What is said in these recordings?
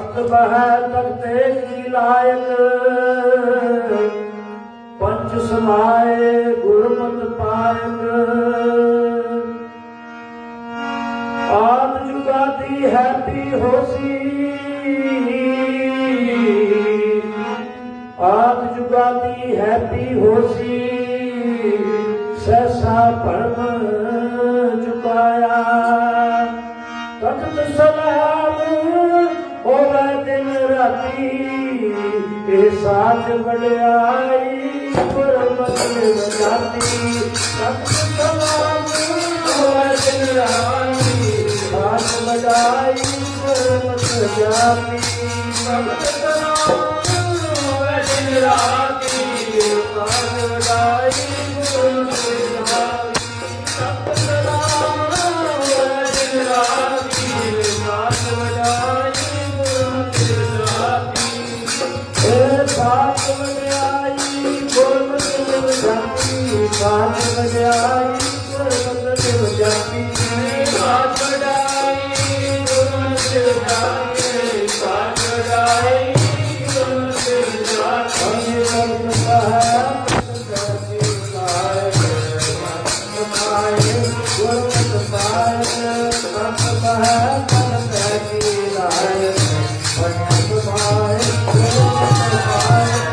तख्त बह तख्ते की लायक, पंच समाए गुरमत पायक। आद जुगाती हैप्पी होसी, आद जुगाती हैप्पी होसी, सहसा परम चुकाया। तख्त सलाम होवे दिन राती, ये साच वड्याई गुरमत निव जाती। तख्त सलाम होवे दिन राती, साच वड्याई गुरमत जाती। तख्त सलाम होवे दिन राती, साच वड्याई गुरमत जाती। तख्त सलाम होवे दिन राती, साच वड्याई गुरमत जाती। साच वड्याई गुरमत निव जाती, साच वड्याई गुरमत निव जाती। साच वड्याई गुरमत निव जाती, साच वड्याई गुरमत निव जाती। तख्त बह गुरमत पायक, तख्त बह तख्त की लायक, पंच समाए गुरमत पायक।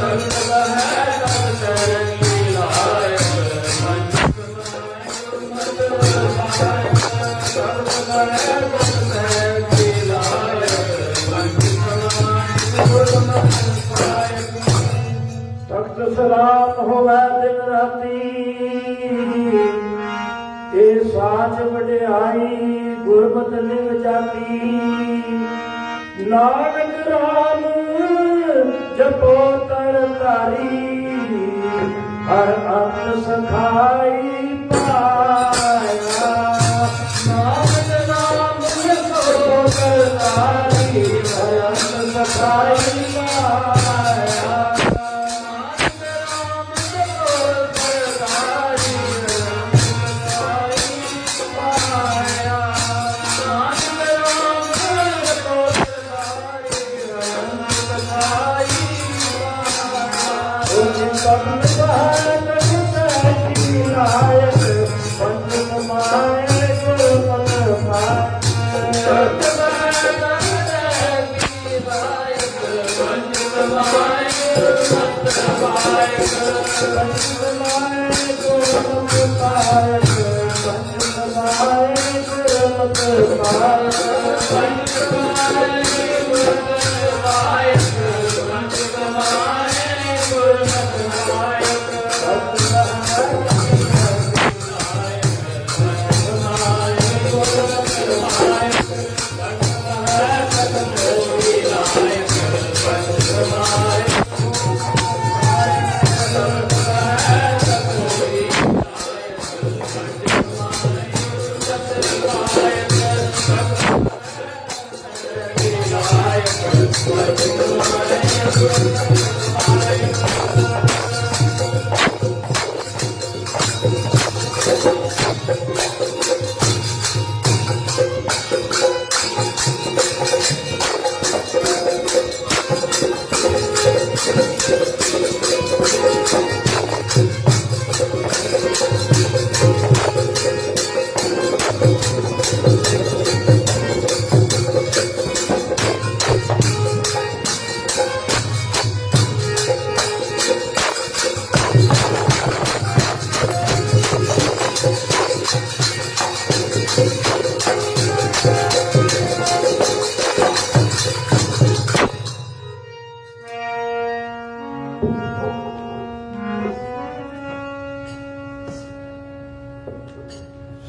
तख्त बह तख्त की लायक, पंच समाए गुरमत पायक। तख्त बह तख्त की लायक, पंच समाए गुरमत पायक। तख्त सलाम होवे दिन राती, ये साच वड्याई गुरमत निव जाती। नानक राम जपो तरतारी, हर अंत सखाई पाया। नानक राम जपो तरतारी, हर अंत सखाई पाया।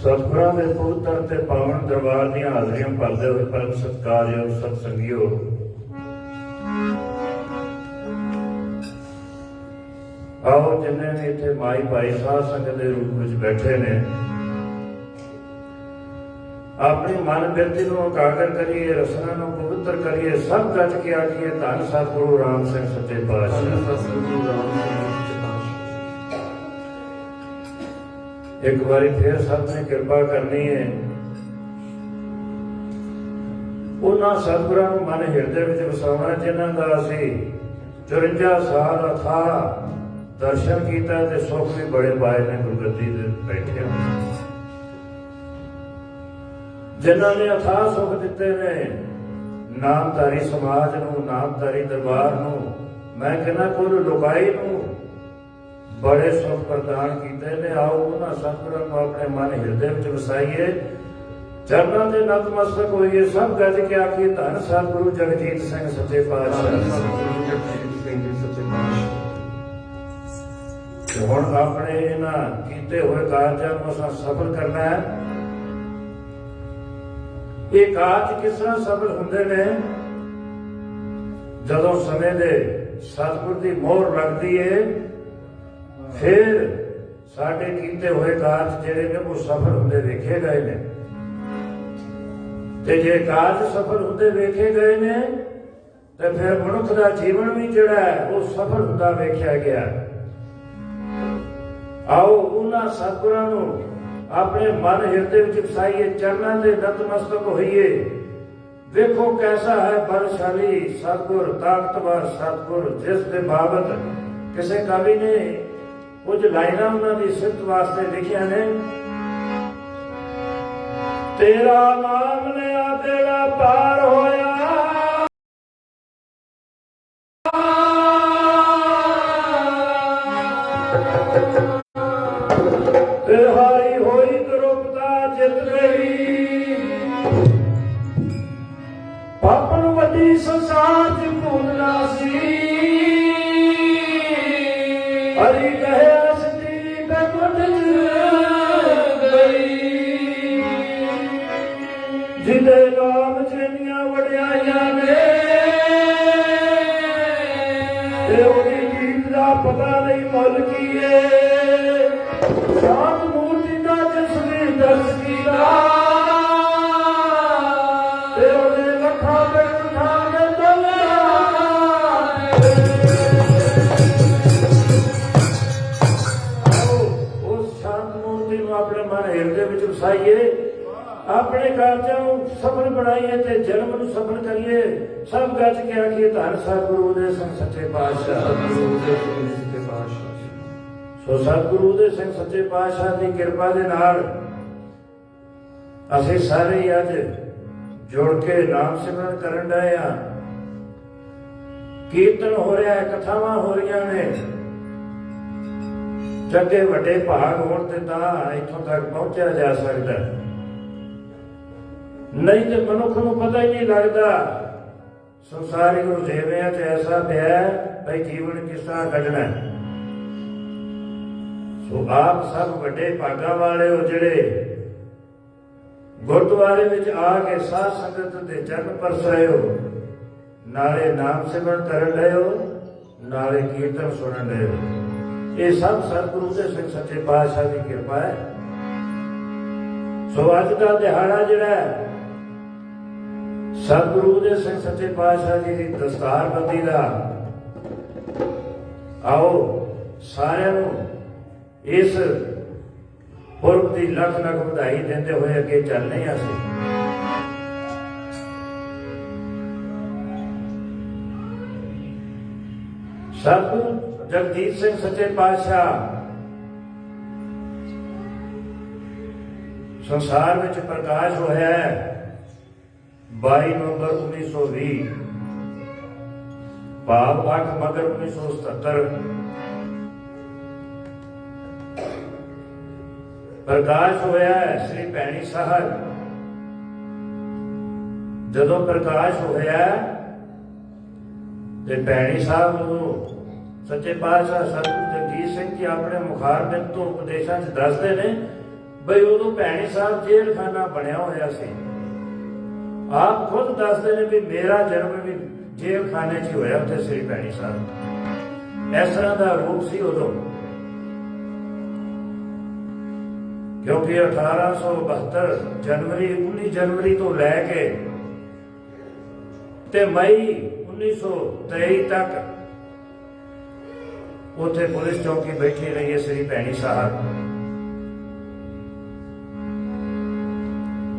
सतगुਰਾਂ ਦੇ ਪਵਿੱਤਰ ਤੇ ਪਾਵਨ ਦਰਬਾਰ ਦੀਆਂ ਹਾਜ਼ਰੀਆਂ ਭਰਦੇ ਹੋਏ ਪਰਮ ਸਤਿਕਾਰਯੋਗ ਸਤ ਸੰਗੀਓ, ਆਓ ਜਿੰਨੇ ਵੀ ਇੱਥੇ ਮਾਈ ਭਾਈ ਸਾਧ ਸੰਗਤ ਦੇ ਰੂਪ ਵਿੱਚ ਬੈਠੇ ਨੇ, ਆਪਣੀ ਮਨ ਬਿਰਤੀ ਨੂੰ ਇਕਾਗਰ ਕਰੀਏ, ਰਸਨਾ ਨੂੰ ਪਵਿੱਤਰ ਕਰੀਏ, ਸਭ ਗੱਜ ਕੇ ਆਖੀਏ ਧੰਨ ਸਤਿਗੁਰੂ ਰਾਮ ਸਿੰਘ ਸੱਚੇ ਪਾਤਸ਼ਾਹ। एक बारी फिर सब ने कृपा करनी है, ਉਹਨਾਂ ਸਤਿਗੁਰਾਂ ਨੂੰ ਮਨ ਹਿਰਦੇ ਵਿੱਚ ਵਸਾਉਣਾ ਜਿਨ੍ਹਾਂ ਦਾ ਅਸੀਂ 54 ਸਾਲ ਅਥਾਹ ਦਰਸ਼ਨ ਕੀਤਾ ਤੇ ਸੁੱਖ ਵੀ ਬੜੇ ਪਾਏ ਨੇ ਗੁਰਗੱਦੀ ਦੇ ਬੈਠੇ ਜਿਨ੍ਹਾਂ ਨੇ ਅਥਾਹ ਸੁੱਖ ਦਿੱਤੇ ਨੇ ਨਾਮਧਾਰੀ ਸਮਾਜ ਨੂੰ, ਨਾਮਧਾਰੀ ਦਰਬਾਰ ਨੂੰ, ਮੈਂ ਕਹਿੰਦਾ ਕੁੱਲ ਲੋਕਾਈ ਨੂੰ ਬੜੇ ਸੁੱਖ ਪ੍ਰਦਾਨ ਕੀਤੇ ਨੇ। ਆਓ ਉਹਨਾਂ ਸਤਿਗੁਰਾਂ ਨੂੰ ਆਪਣੇ ਮਨ ਹਿਰਦੇ ਵਿੱਚ ਵਸਾਈਏ, ਚਰਨਾਂ ਦੇ ਨਤਮਸਤਕ ਹੋਈਏ। ਸਭ ਗੱਜ ਕੇ ਆਖੀਏ ਧੰਨ ਸਤਿਗੁਰੂ ਜਗਜੀਤ ਸਿੰਘ ਸੱਚੇ ਪਾਤਸ਼ਾਹ। ਹੁਣ ਆਪਣੇ ਇਹਨਾਂ ਕੀਤੇ ਹੋਏ ਕਾਰਜਾਂ ਨੂੰ ਅਸਾਂ ਸਫਲ ਕਰਨਾ ਹੈ। ਇਹ ਕਾਰਜ ਕਿਸ ਤਰ੍ਹਾਂ ਸਫਲ ਹੁੰਦੇ ਨੇ? ਜਦੋਂ ਸਮੇਂ ਦੇ ਸਤਿਗੁਰ ਦੀ ਮੋਹਰ ਲੱਗਦੀ ਏ, ਫਿਰ ਸਾਡੇ ਕੀਤੇ ਹੋਏ ਕਾਰਜ ਜਿਹੜੇ ਨੇ ਉਹ ਸਫਲ ਹੁੰਦੇ ਵੇਖੇ ਗਏ ਨੇ। ਤੇ ਜੇ ਕਾਰਜ ਸਫਲ ਹੁੰਦੇ ਵੇਖੇ ਗਏ ਨੇ ਤੇ ਫਿਰ ਮਨੁੱਖ ਦਾ ਜੀਵਨ ਵੀ ਜਿਹੜਾ ਹੈ ਉਹ ਸਫਲ ਹੁੰਦਾ ਵੇਖਿਆ ਗਿਆ। ਆਓ ਉਹਨਾਂ ਸਤਿਗੁਰਾਂ ਨੂੰ ਆਪਣੇ ਮਨ ਹਿਰਦੇ ਵਿੱਚ ਵਸਾਈਏ, ਚਰਨਾਂ ਦੇ ਨਤਮਸਤਕ ਹੋਈਏ। ਵੇਖੋ ਕੈਸਾ ਹੈ ਬਲਸ਼ਾਲੀ ਸਤਿਗੁਰ, ਤਾਕਤਵਰ ਸਤਿਗੁਰ, ਜਿਸ ਦੇ ਬਾਬਤ ਕਿਸੇ ਕਵੀ ਨੇ ਕੁਝ ਲਾਈਨਾਂ ਉਹਨਾਂ ਦੀ ਸਿਫਤ ਵਾਸਤੇ ਲਿਖੀਆਂ ਨੇ। ਤੇਰਾ ਨਾਮ ਲਿਆ ਬੇੜਾ ਪਾਰ ਹੋਇਆ, ਤਿਹਾਰੀ ਹੋਈ ਦਰੁਪਤਾ ਜਿੱਤ ਗਈ। ਪਾਪਨ ਵੱਡੀ ਸੰਸਾਰ ਚ ਭੁੱਲਣਾ ਸੀ, ਹਰੀ ਕਹਿਆ ਸੱਚੀ ਬੈਕੁੰਠ ਗਈ। ਜਿਹਦੇ ਨਾਮ ਜਿੰਨੀਆਂ ਵਡਿਆਈਆਂ ਨੇ ਤੇ ਉਹਦੀ ਜੀਤ ਦਾ ਪਤਾ ਨਹੀਂ ਮੁੱਲ ਕੀ ਏ। ਸਾਧ ਮੂਰਤੀ ਦਾ ਜਿਸਨੇ ਦਰਸ ਕੀਤਾ ਤੇ ਉਹਦੇ ਲੱਖਾਂ ਬੈਠਾਂ ਦੇ ਦਲਾ। ਉਸ ਸ਼ਾਂਤ ਮੂਰਤੀ ਨੂੰ ਆਪਣੇ ਮਨ ਹਿਰਦੇ ਵਿੱਚ ਵਸਾਈਏ, ਆਪਣੇ ਕਾਰਜਾਂ ਨੂੰ ਸਫਲ ਬਣਾਈਏ ਤੇ ਜਨਮ ਨੂੰ ਸਫਲ ਕਰੀਏ। ਸਭ ਗੱਜ ਕੇ ਆਖੀਏ ਧੰਨ ਸਤਿਗੁਰੂ ਦੇ ਸਿੰਘ ਸੱਚੇ ਪਾਤਸ਼ਾਹ। ਸੋ ਸਤਿਗੁਰੂ ਦੇ ਸਿੰਘ ਸੱਚੇ ਪਾਤਸ਼ਾਹ ਦੀ ਕਿਰਪਾ ਦੇ ਨਾਲ ਅਸੀਂ ਸਾਰੇ ਅੱਜ ਜੁੜ ਕੇ ਨਾਮ ਸਿਮਰਨ ਕਰਨ ਡਏ ਆ। ਕੀਰਤਨ ਹੋ ਰਿਹਾ ਹੈ, ਕਥਾਵਾਂ ਹੋ ਰਹੀਆਂ ਨੇ। ਚੰਗੇ ਵੱਡੇ ਭਾਗ ਹੋਣ ਤੇ ਤਾਂ ਇੱਥੋਂ ਤੱਕ ਪਹੁੰਚਿਆ ਜਾ ਸਕਦਾ, ਨਹੀਂ ਤੇ ਮਨੁੱਖ ਨੂੰ ਪਤਾ ਹੀ ਨਹੀਂ ਲੱਗਦਾ ਸੰਸਾਰਿਕ ਰੁਝੇਵਿਆਂ 'ਚ ਐਸਾ ਪਿਆ ਬਈ ਜੀਵਨ ਕਿਸ ਤਰ੍ਹਾਂ ਕੱਢਣਾ। ਸੋ ਆਪ ਸਭ ਵੱਡੇ ਭਾਗਾਂ ਵਾਲੇ ਹੋ ਜਿਹੜੇ ਗੁਰਦੁਆਰੇ ਵਿੱਚ ਆ ਕੇ ਸਾਧ ਸੰਗਤ ਦੇ ਚਰਨ ਪਰਸਾਏ ਹੋ, ਨਾਲੇ ਨਾਮ ਸਿਮਰਨ ਕਰਨ ਰਹੇ ਹੋ, ਨਾਲੇ ਕੀਰਤਨ ਸੁਣਨ ਰਹੇ ਹੋ। ਇਹ ਸਭ ਸਤਿਗੁਰੂ ਦੇ ਸਿੰਘ ਸੱਚੇ ਪਾਤਸ਼ਾਹ ਦੀ ਕਿਰਪਾ ਹੈ। ਸੋ ਅੱਜ ਦਾ ਦਿਹਾੜਾ ਜਿਹੜਾ ਹੈ ਸਤਿਗੁਰੂ ਦੇ ਸਿੰਘ ਸੱਚੇ ਪਾਤਸ਼ਾਹ ਜੀ ਦੀ ਦਸਤਾਰਬੰਦੀ ਦਾ, ਆਓ ਸਾਰਿਆਂ ਨੂੰ ਇਸ ਪੁਰਬ ਦੀ ਲੱਖ ਲੱਖ ਵਧਾਈ ਦਿੰਦੇ ਹੋਏ ਅੱਗੇ ਚੱਲਨੇ ਹਾਂ। ਅਸੀਂ ਸਤਿਗੁਰੂ ਜਗਜੀਤ ਸਿੰਘ ਸੱਚੇ ਪਾਤਸ਼ਾਹ ਸੰਸਾਰ ਵਿੱਚ ਪ੍ਰਕਾਸ਼ ਹੋਇਆ ਹੈ 22 ਨਵੰਬਰ 1920 ਭਾਵ 8 ਮਗਰ 1977 ਪ੍ਰਕਾਸ਼ ਹੋਇਆ ਹੈ ਸ੍ਰੀ ਭੈਣੀ ਸਾਹਿਬ। ਜਦੋਂ ਪ੍ਰਕਾਸ਼ ਹੋਇਆ ਤੇ ਭੈਣੀ ਸਾਹਿਬ ਨੂੰ ਸੱਚੇ ਪਾਤਸ਼ਾਹ ਸਤਿਗੁਰੂ ਜਗਜੀਤ ਸਿੰਘ ਜੀ ਆਪਣੇ ਮੁਖਾਰਬਿੰਦ ਤੋਂ ਉਪਦੇਸ਼ਾਂ 'ਚ ਦੱਸਦੇ ਨੇ ਬਈ ਉਦੋਂ ਭੈਣੀ ਸਾਹਿਬ ਜੇਲ੍ਹ ਖਾਨਾ ਬਣਿਆ ਹੋਇਆ ਸੀ। ਆਪ ਖੁਦ ਦੱਸਦੇ ਨੇ ਵੀ ਮੇਰਾ ਜਨਮ ਵੀ ਜੇਲ੍ਹ ਖਾਨੇ 'ਚ ਹੋਇਆ ਉੱਥੇ ਸ੍ਰੀ ਭੈਣੀ ਸਾਹਿਬ। ਇਸ ਤਰ੍ਹਾਂ ਦਾ ਰੂਪ ਸੀ ਉਦੋਂ, ਕਿਉਂਕਿ 1872 ਜਨਵਰੀ 19 ਜਨਵਰੀ ਤੋਂ ਲੈ ਕੇ ਤੇ ਮਈ 1923 ਤੱਕ ਉੱਥੇ ਪੁਲਿਸ ਚੌਕੀ ਬੈਠੀ ਰਹੀ ਹੈ ਸ੍ਰੀ ਭੈਣੀ ਸਾਹਿਬ।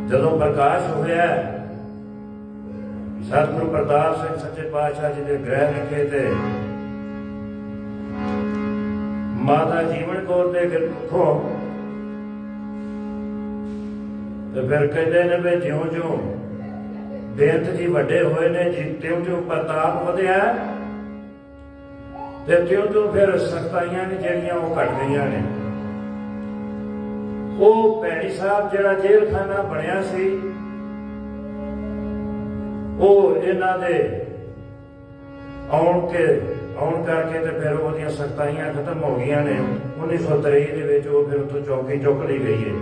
ਜਦੋਂ ਪ੍ਰਕਾਸ਼ ਹੋਇਆ ਸਤਿਗੁਰੂ ਪ੍ਰਤਾਪ ਸਿੰਘ ਸੱਚੇ ਪਾਤਸ਼ਾਹ ਜੀ ਦੇ ਗ੍ਰਹਿ ਵਿਖੇ ਤੇ ਮਾਤਾ ਜੀਵਨ ਕੌਰ ਦੇ ਗੁਰਮੁਖੋਂ ਤੇ ਫਿਰ ਕਹਿੰਦੇ ਨੇ ਵੀ ਜਿਉਂ-ਜਿਉਂ ਬੇਅੰਤ ਜੀ ਵੱਡੇ ਹੋਏ ਨੇ ਜੀ ਤਿਉਂ-ਤਿਉਂ ਪ੍ਰਤਾਪ ਵਧਿਆ ਤੇ ਤਿਉਂ-ਤਿਉਂ ਫਿਰ ਸਖਤਾਈਆਂ ਨੇ ਜਿਹੜੀਆਂ ਉਹ ਘਟ ਗਈਆਂ ਨੇ। ਉਹ ਭੈਣੀ ਸਾਹਿਬ ਜਿਹੜਾ ਜੇਲ੍ਹ ਖਾਨਾ ਬਣਿਆ ਸੀ ਉਹ ਇਹਨਾਂ ਦੇ ਆਉਣ ਕਰਕੇ ਤੇ ਫਿਰ ਉਹਦੀਆਂ ਸਖਤਾਈਆਂ ਖਤਮ ਹੋ ਗਈਆਂ ਨੇ। 1923 ਦੇ ਵਿੱਚ ਉਹ ਫਿਰ ਉੱਥੋਂ ਚੌਕੀ ਚੁੱਕ ਲਈ ਗਈ ਹੈ।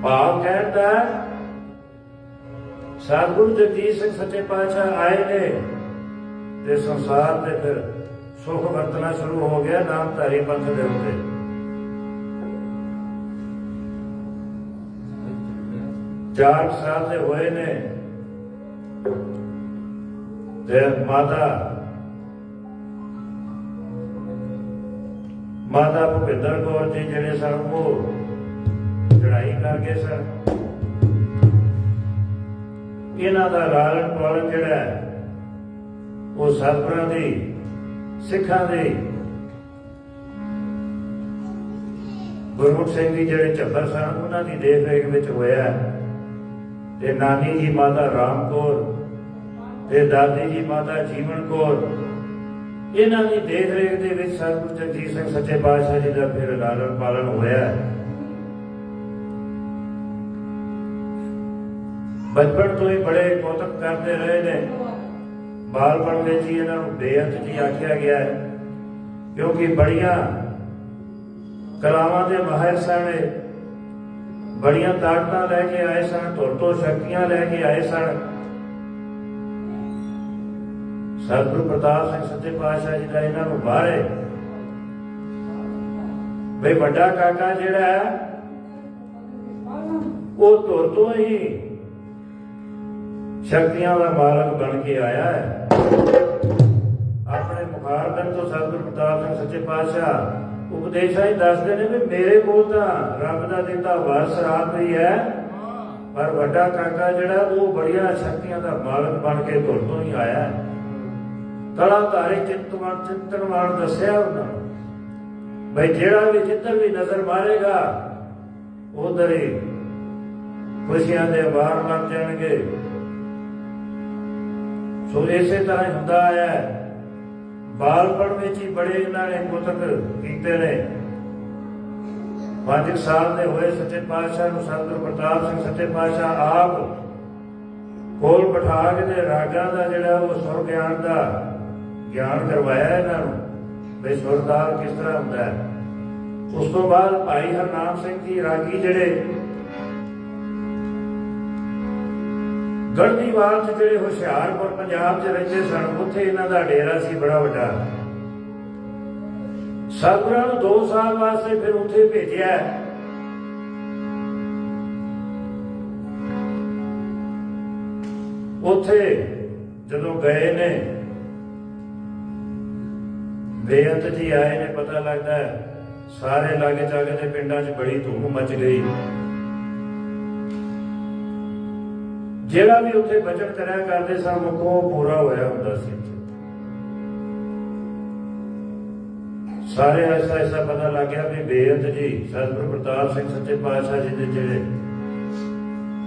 ਭਾਵ ਕਹਿਣ ਦਾ ਸਤਿਗੁਰੂ ਜਗਜੀਤ ਸਿੰਘ ਸੱਚੇ ਪਾਤਸ਼ਾਹ ਆਏ ਨੇ ਤੇ ਸੰਸਾਰ ਤੇ ਫਿਰ ਸੁਖ ਵਰਤਣਾ ਸ਼ੁਰੂ ਹੋ ਗਿਆ ਨਾਮਧਾਰੀ ਪੰਥ ਦੇ ਉੱਤੇ। ਚਾਰ ਸਾਲ ਦੇ ਹੋਏ ਨੇ ਤੇ ਮਾਤਾ ਭੁਪਿੰਦਰ ਕੌਰ ਜੀ ਜਿਹੜੇ ਸਨ ਉਹ ਚੜਾਈ ਕਰ ਗਏ ਸਨ। ਇਹਨਾਂ ਦਾ ਲਾਲਨ ਪਾਲਨ ਜਿਹੜਾ ਉਹ ਸਤਿਗੁਰਾਂ ਦੀ ਸਿੱਖਾਂ ਦੇ ਗੁਰਮੁਖ ਸਿੰਘ ਜੀ ਜਿਹੜੇ ਝੱਬਰ ਸਨ ਉਹਨਾਂ ਦੀ ਦੇਖ ਰੇਖ ਵਿੱਚ ਹੋਇਆ ਤੇ ਨਾਨੀ ਜੀ ਮਾਤਾ ਰਾਮ ਕੌਰ ਤੇ ਦਾਦੀ ਜੀ ਮਾਤਾ ਜੀਵਨ ਕੌਰ ਇਹਨਾਂ ਦੀ ਦੇਖ ਰੇਖ ਦੇ ਵਿੱਚ ਸਤਿਗੁਰੂ ਜਗਜੀਤ ਸਿੰਘ ਸੱਚੇ ਪਾਤਸ਼ਾਹ ਜੀ ਦਾ ਫਿਰ ਲਾਲਨ ਪਾਲਨ ਹੋਇਆ। ਬਚਪਨ ਤੋਂ ਹੀ ਬੜੇ ਕੌਤਕ ਕਰਦੇ ਰਹੇ ਨੇ। ਬਾਲਪਨ ਵਿੱਚ ਹੀ ਇਹਨਾਂ ਨੂੰ ਬੇਅੰਤ ਜੀ ਆਖਿਆ ਗਿਆ ਹੈ ਕਿਉਂਕਿ ਬੜੀਆਂ ਕਲਾਵਾਂ ਦੇ ਮਾਹਿਰ ਸਨ, ਬੜੀਆਂ ਤਾਕਤਾਂ ਲੈ ਕੇ ਆਏ ਸਨ, ਧੁਰ ਤੋਂ ਸ਼ਕਤੀਆਂ ਲੈ ਕੇ ਆਏ ਸਨ। ਸਤਿਗੁਰੂ ਪ੍ਰਤਾਪ ਸਿੰਘ ਸੱਚੇ ਪਾਤਸ਼ਾਹ ਜੀ ਦਾ ਇਹਨਾਂ ਨੂੰ ਬਾਹਰੇ ਬਈ ਵੱਡਾ ਕਾਕਾ ਜਿਹੜਾ ਹੈ ਉਹ ਧੁਰ ਤੋਂ ਹੀ ਸ਼ਕਤੀਆਂ ਦਾ ਮਾਲਕ ਬਣ ਕੇ ਆਇਆ ਹੈ। ਆਪਣੇ ਮੁਖਾਰਬੰਦ ਤੋਂ ਸਤਿਗੁਰੂ ਪ੍ਰਤਾਪ ਸਿੰਘ ਸੱਚੇ ਪਾਤਸ਼ਾਹ ਉਪਦੇਸ਼ਾਂ ਹੀ ਦੱਸਦੇ ਨੇ ਵੀ ਮੇਰੇ ਕੋਲ ਤਾਂ ਰੱਬ ਦਾ ਦਿੱਤਾ ਵਾਰਸ ਆਪ ਹੀ ਹੈ, ਪਰ ਵੱਡਾ ਕਾਕਾ ਜਿਹੜਾ ਉਹ ਬੜੀਆਂ ਸ਼ਕਤੀਆਂ ਦਾ ਮਾਲਕ ਬਣ ਕੇ ਧੁਰ ਤੋਂ ਹੀ ਆਇਆ ਹੈ। ਕਲਾਧਾਰੀ ਚਿੰਤਨਵਾਨ ਦੱਸਿਆ ਉਹਨਾਂ ਨੂੰ ਬਈ ਜਿਹੜਾ ਵੀ ਜਿੱਧਰ ਵੀ ਨਜ਼ਰ ਮਾਰੇਗਾ ਉਧਰ ਹੀ ਖੁਸ਼ੀਆਂ ਦੇ ਵਾਰ ਲੱਗ ਜਾਣਗੇ। ਸੋ ਇਸੇ ਤਰ੍ਹਾਂ ਹੀ ਹੁੰਦਾ ਆਇਆ। ਬਾਲਪਨ ਵਿੱਚ ਹੀ ਬੜੇ ਇਹਨਾਂ ਨੇ ਕੁਤਕ ਕੀਤੇ ਨੇ। 5 ਸਾਲ ਦੇ ਹੋਏ ਸੱਚੇ ਪਾਤਸ਼ਾਹ ਨੂੰ ਸਤਿਗੁਰੂ ਪ੍ਰਤਾਪ ਸਿੰਘ ਸੱਚੇ ਪਾਤਸ਼ਾਹ ਆਪ ਕੋਲ ਬਿਠਾ ਕੇ ਤੇ ਰਾਗਾਂ ਦਾ ਜਿਹੜਾ ਉਹ ਸੁਰ ਗਿਆਨ ਦਾ ਗਿਆਨ ਕਰਵਾਇਆ ਇਹਨਾਂ ਨੂੰ ਵੀ ਸੁਰਤਾਲ ਕਿਸ ਤਰ੍ਹਾਂ ਹੁੰਦਾ ਹੈ। ਉਸ ਤੋਂ ਬਾਅਦ ਭਾਈ ਹਰਨਾਮ ਸਿੰਘ ਜੀ ਰਾਗੀ ਜਿਹੜੇ ਗੜਦੀਵਾਲ ਚ ਜਿਹੜੇ ਹੁਸ਼ਿਆਰਪੁਰ ਪੰਜਾਬ ਚ ਰਹਿੰਦੇ ਸਨ ਉੱਥੇ ਇਹਨਾਂ ਦਾ ਡੇਰਾ ਸੀ ਬੜਾ ਵੱਡਾ। ਸਤਿਗੁਰਾਂ ਨੂੰ 2 ਸਾਲ ਵਾਸਤੇ ਫਿਰ ਉੱਥੇ ਭੇਜਿਆ। ਉੱਥੇ ਜਦੋਂ ਗਏ ਨੇ ਬੇਅੰਤ ਜੀ ਆਏ ਨੇ, ਪਤਾ ਲੱਗਦਾ ਸਾਰੇ ਲਾਗੇ ਚਾਗੇ ਦੇ ਪਿੰਡਾਂ 'ਚ ਬੜੀ ਧੂਮ ਮਚ ਗਈ। ਜਿਹੜਾ ਵੀ ਉੱਥੇ ਬਚਨ ਕਰਿਆ ਕਰਦੇ ਸਨ ਮੁੱਖੋਂ ਪੂਰਾ ਹੋਇਆ ਹੁੰਦਾ ਸੀ। ਸਾਰੇ ਐਸਾ ਪਤਾ ਲੱਗ ਗਿਆ ਵੀ ਬੇਅੰਤ ਜੀ ਸਤਿਗੁਰੂ ਪ੍ਰਤਾਪ ਸਿੰਘ ਸੱਚੇ ਪਾਤਸ਼ਾਹ ਜੀ ਦੇ ਜਿਹੜੇ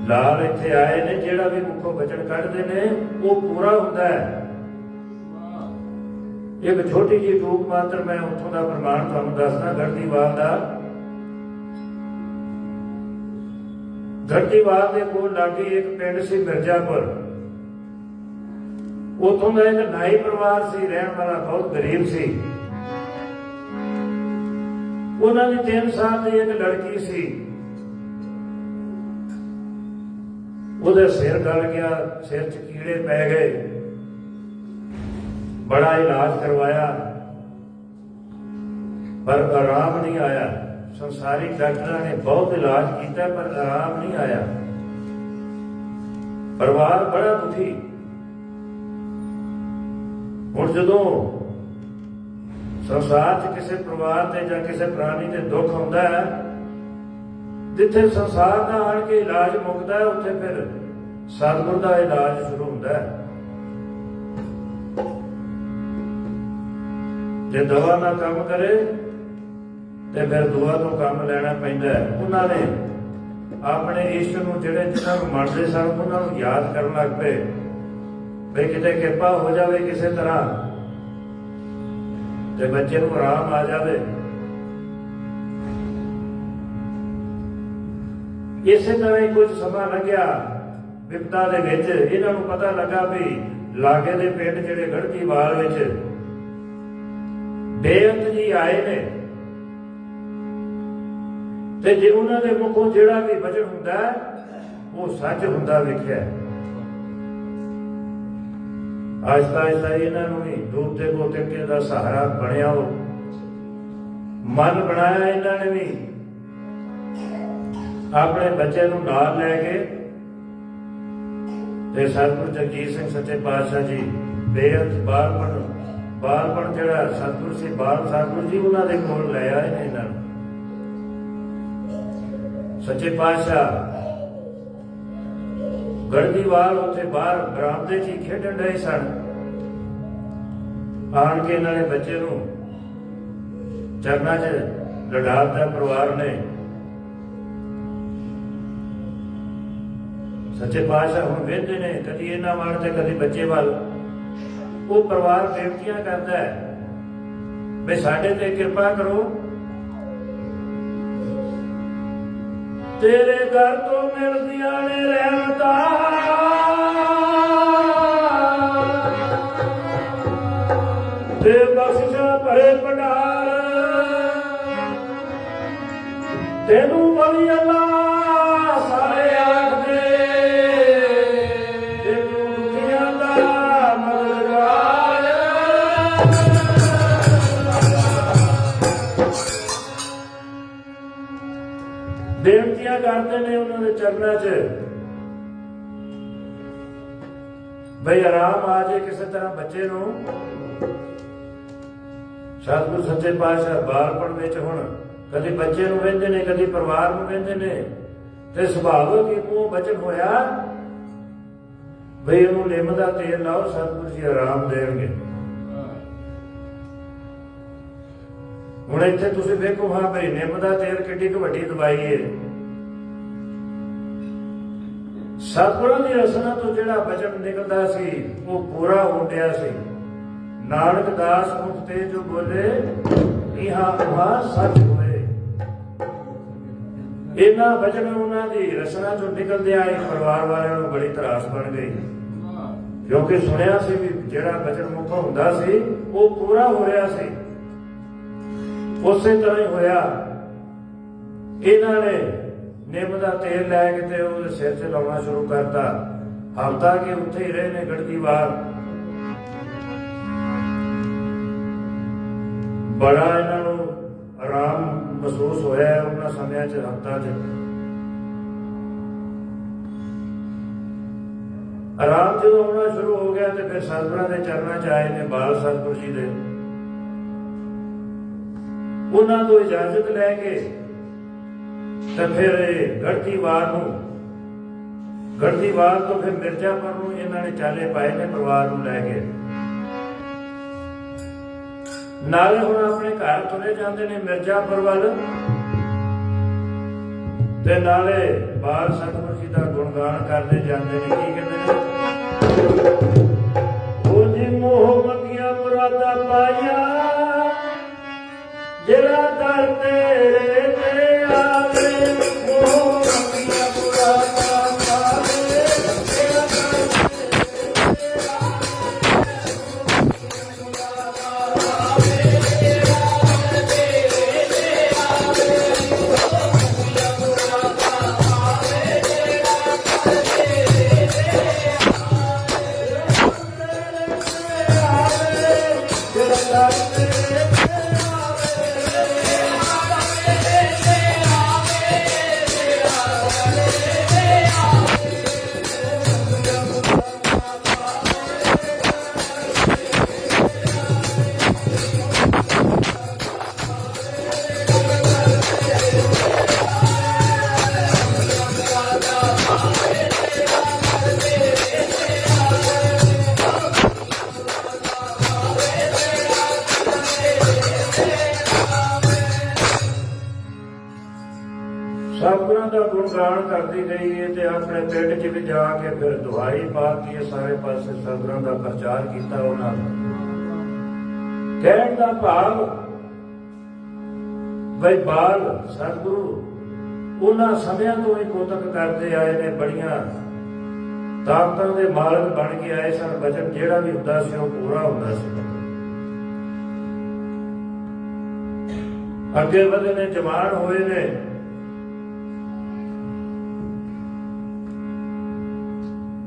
ਲਾਲ ਇੱਥੇ ਆਏ ਨੇ, ਜਿਹੜਾ ਵੀ ਮੁੱਖੋਂ ਬਚਨ ਕੱਢਦੇ ਨੇ ਉਹ ਪੂਰਾ ਹੁੰਦਾ ਹੈ। ਇੱਕ ਛੋਟੀ ਜਿਹੀ ਟੂਕ ਮਾਤਰ ਮੈਂ ਉੱਥੋਂ ਦਾ ਪ੍ਰਮਾਣ ਤੁਹਾਨੂੰ ਦੱਸਦਾ। ਗੜਦੀਵਾਲ ਦਾ ਗੜਦੀਵਾਲ ਦੇ ਕੋਲ ਲਾਗੇ ਇੱਕ ਪਿੰਡ ਸੀ ਮਿਰਜ਼ਾਪੁਰ। ਉੱਥੋਂ ਦਾ ਇੱਕ ਨਾਈ ਪਰਿਵਾਰ ਸੀ, ਰਹਿਣ ਵਾਲਾ ਬਹੁਤ ਗਰੀਬ ਸੀ। ਉਹਨਾਂ ਦੀ 3 ਸਾਲ ਦੀ ਇੱਕ ਲੜਕੀ ਸੀ। ਉਹਦੇ ਸਿਰ ਗਲ ਗਿਆ, ਸਿਰ 'ਚ ਕੀੜੇ ਪੈ ਗਏ। ਬੜਾ ਇਲਾਜ ਕਰਵਾਇਆ ਪਰ ਆਰਾਮ ਨਹੀਂ ਆਇਆ। ਸੰਸਾਰੀ ਡਾਕਟਰਾਂ ਨੇ ਬਹੁਤ ਇਲਾਜ ਕੀਤਾ ਪਰ ਆਰਾਮ ਨਹੀਂ ਆਇਆ। ਪਰਿਵਾਰ ਬੜਾ ਦੁਖੀ। ਹੁਣ ਜਦੋਂ ਸੰਸਾਰ 'ਚ ਕਿਸੇ ਪਰਿਵਾਰ ਤੇ ਜਾਂ ਕਿਸੇ ਪ੍ਰਾਣੀ ਤੇ ਦੁੱਖ ਹੁੰਦਾ ਹੈ, ਜਿੱਥੇ ਸੰਸਾਰ ਦਾ ਆਣ ਕੇ ਇਲਾਜ ਮੁੱਕਦਾ ਹੈ ਉੱਥੇ ਫਿਰ ਸਤਿਗੁਰ ਦਾ ਇਲਾਜ ਸ਼ੁਰੂ ਹੁੰਦਾ ਹੈ। जे दवा ना काम करे तो फिर दुआ तो काम लेना पैंदा है। उन्होंने अपने ईश्वर नूं जिहड़े जिन्होंने मनते सन उन्होंने याद करन लग पे भी किते कृपा हो जाए किसी तरह ते बच्चे नूं आराम आ जाए। इस तरह ही कुछ समा लग्या विपता दे विच इन्हां नूं पता लगा भी लागे दे पिंड जिहड़े गढ़कीवाल विच बेअंत जी आए ने ते जे उन्हां दे मुखों जिहड़ा भी वचन हुंदा वो सच हुंदा वेखिआ। आहिस्ता आहिस्ता इन्हां नूं भी दूर ते गोतिके दा सहारा बणिआ मन बनाया। इन्हां ने भी अपने बच्चे नूं नाल लै के ते सतगुरु जगजीत सिंह सच्चे पातशाह जी बेअंत बालपण जिहड़ा सतगुरु सी बाल सतगुरु जी उन्हां दे कोल लै आए ने। इन्हां नूं सच्चे पातशाह गढ़कीवाल उत्थे बाहर बरामदे च खेडण रहे सन। आण के इन्हां ने बच्चे नूं चरनां च लडाता परिवार ने। सच्चे पातशाह हुण वेंदे ने कदी इन्हां वाल ते कदी बच्चे वाल। वो परिवार बेनतियां करदा है भी साडे ते किरपा करो, तेरे घर तो मिलदियां ने रहमतां ते बख्शिशां भरे भंडार। तेनू वली अल्लाह सारे आखदे ते तू दुखियां दा मददगार। बेनतियां करते ने उन्होंने चरणा च भाई आराम आ जाए किसी तरह बच्चे नूं। सतगुरु सच्चे पातशाह बालपण विच हुण कदी बच्चे नूं वेंदे ने कदी परिवार नूं वेंदे ने ते सुभाविक ही मूंह बचन होया भाई उन्होंने निम दा तेल लाओ सतगुरु जी आराम देणगे। हुण इत्थे तुसीं वेखो हाँ भाई निम दा तेल किड्डी क वड्डी दवाई है। सतगुरां दी रसना तो जिहड़ा वचन निकलदा सी वो पूरा होंदिया सी। नानक दास मुख ते जो बोले इहा उहा सच होए। इन्हां वचन उन्हां दी रसना चों निकलदिया एक परिवार वालियां नूं बड़ी तरास बन गई, क्योंकि सुनिया सी भी जिहड़ा वचन मुखों हुंदा सी वो पूरा हो रहा सी। उसे तरह ही होया। इन्हां ने निम दा तेल लै के ते उहदे सिर च लाउणा शुरू करता। हफ्ता के उत्थे ही रहे ने गढ़कीवाल। बड़ा इन्हां नूं आराम महसूस होया उन्हां समयां च। हफ्ता च आराम जो होना शुरू हो गया तो फिर सतगुरां दे चरनां च आए ने बाल सतगुरु जी दे। उन्हां तो इजाजत लैके तो फिर गढ़कीवाल तो फिर मिर्जापुर नूं इन्हां ने चाले पाए ने परिवार नूं लैके। नाले हुण अपने घर तुरे जांदे ने मिर्जापुर वल ते नाले बाल सतगुरु जी दा गुणगान करदे जांदे ने। की कहंदे ने ओ जी मोह मंगिया मुरादा पाइया जिहड़ा दर तेरे ते आवे। मोह मंगिया मुरादा पावे जिहड़ा दर तेरे ते ਸਤਿਗੁਰਾਂ ਦਾ ਗੁਣਗਾਨ ਕਰਦੀ ਗਈ ਹੈ ਤੇ ਆਪਣੇ ਪਿੰਡ 'ਚ ਵੀ ਜਾ ਕੇ ਫਿਰ ਦੁਹਾਈ ਪਾਤੀ ਹੈ, ਸਾਰੇ ਪਾਸੇ ਸਤਿਗੁਰਾਂ ਦਾ ਪ੍ਰਚਾਰ ਕੀਤਾ ਉਹਨਾਂ ਨੇ। ਕਹਿਣ ਦਾ ਭਾਵ ਬਈ ਬਾਲ ਸਤਿਗੁਰੂ ਉਹਨਾਂ ਸਮਿਆਂ ਤੋਂ ਹੀ ਕੋਤਕ ਕਰਦੇ ਆਏ ਨੇ, ਬੜੀਆਂ ਤਾਕਤਾਂ ਦੇ ਮਾਲਕ ਬਣ ਕੇ ਆਏ ਸਨ। ਬਚਨ ਜਿਹੜਾ ਵੀ ਹੁੰਦਾ ਸੀ ਉਹ ਪੂਰਾ ਹੁੰਦਾ ਸੀ। ਅੱਗੇ ਵਧੇ ਨੇ, ਜਵਾਨ ਹੋਏ ਨੇ।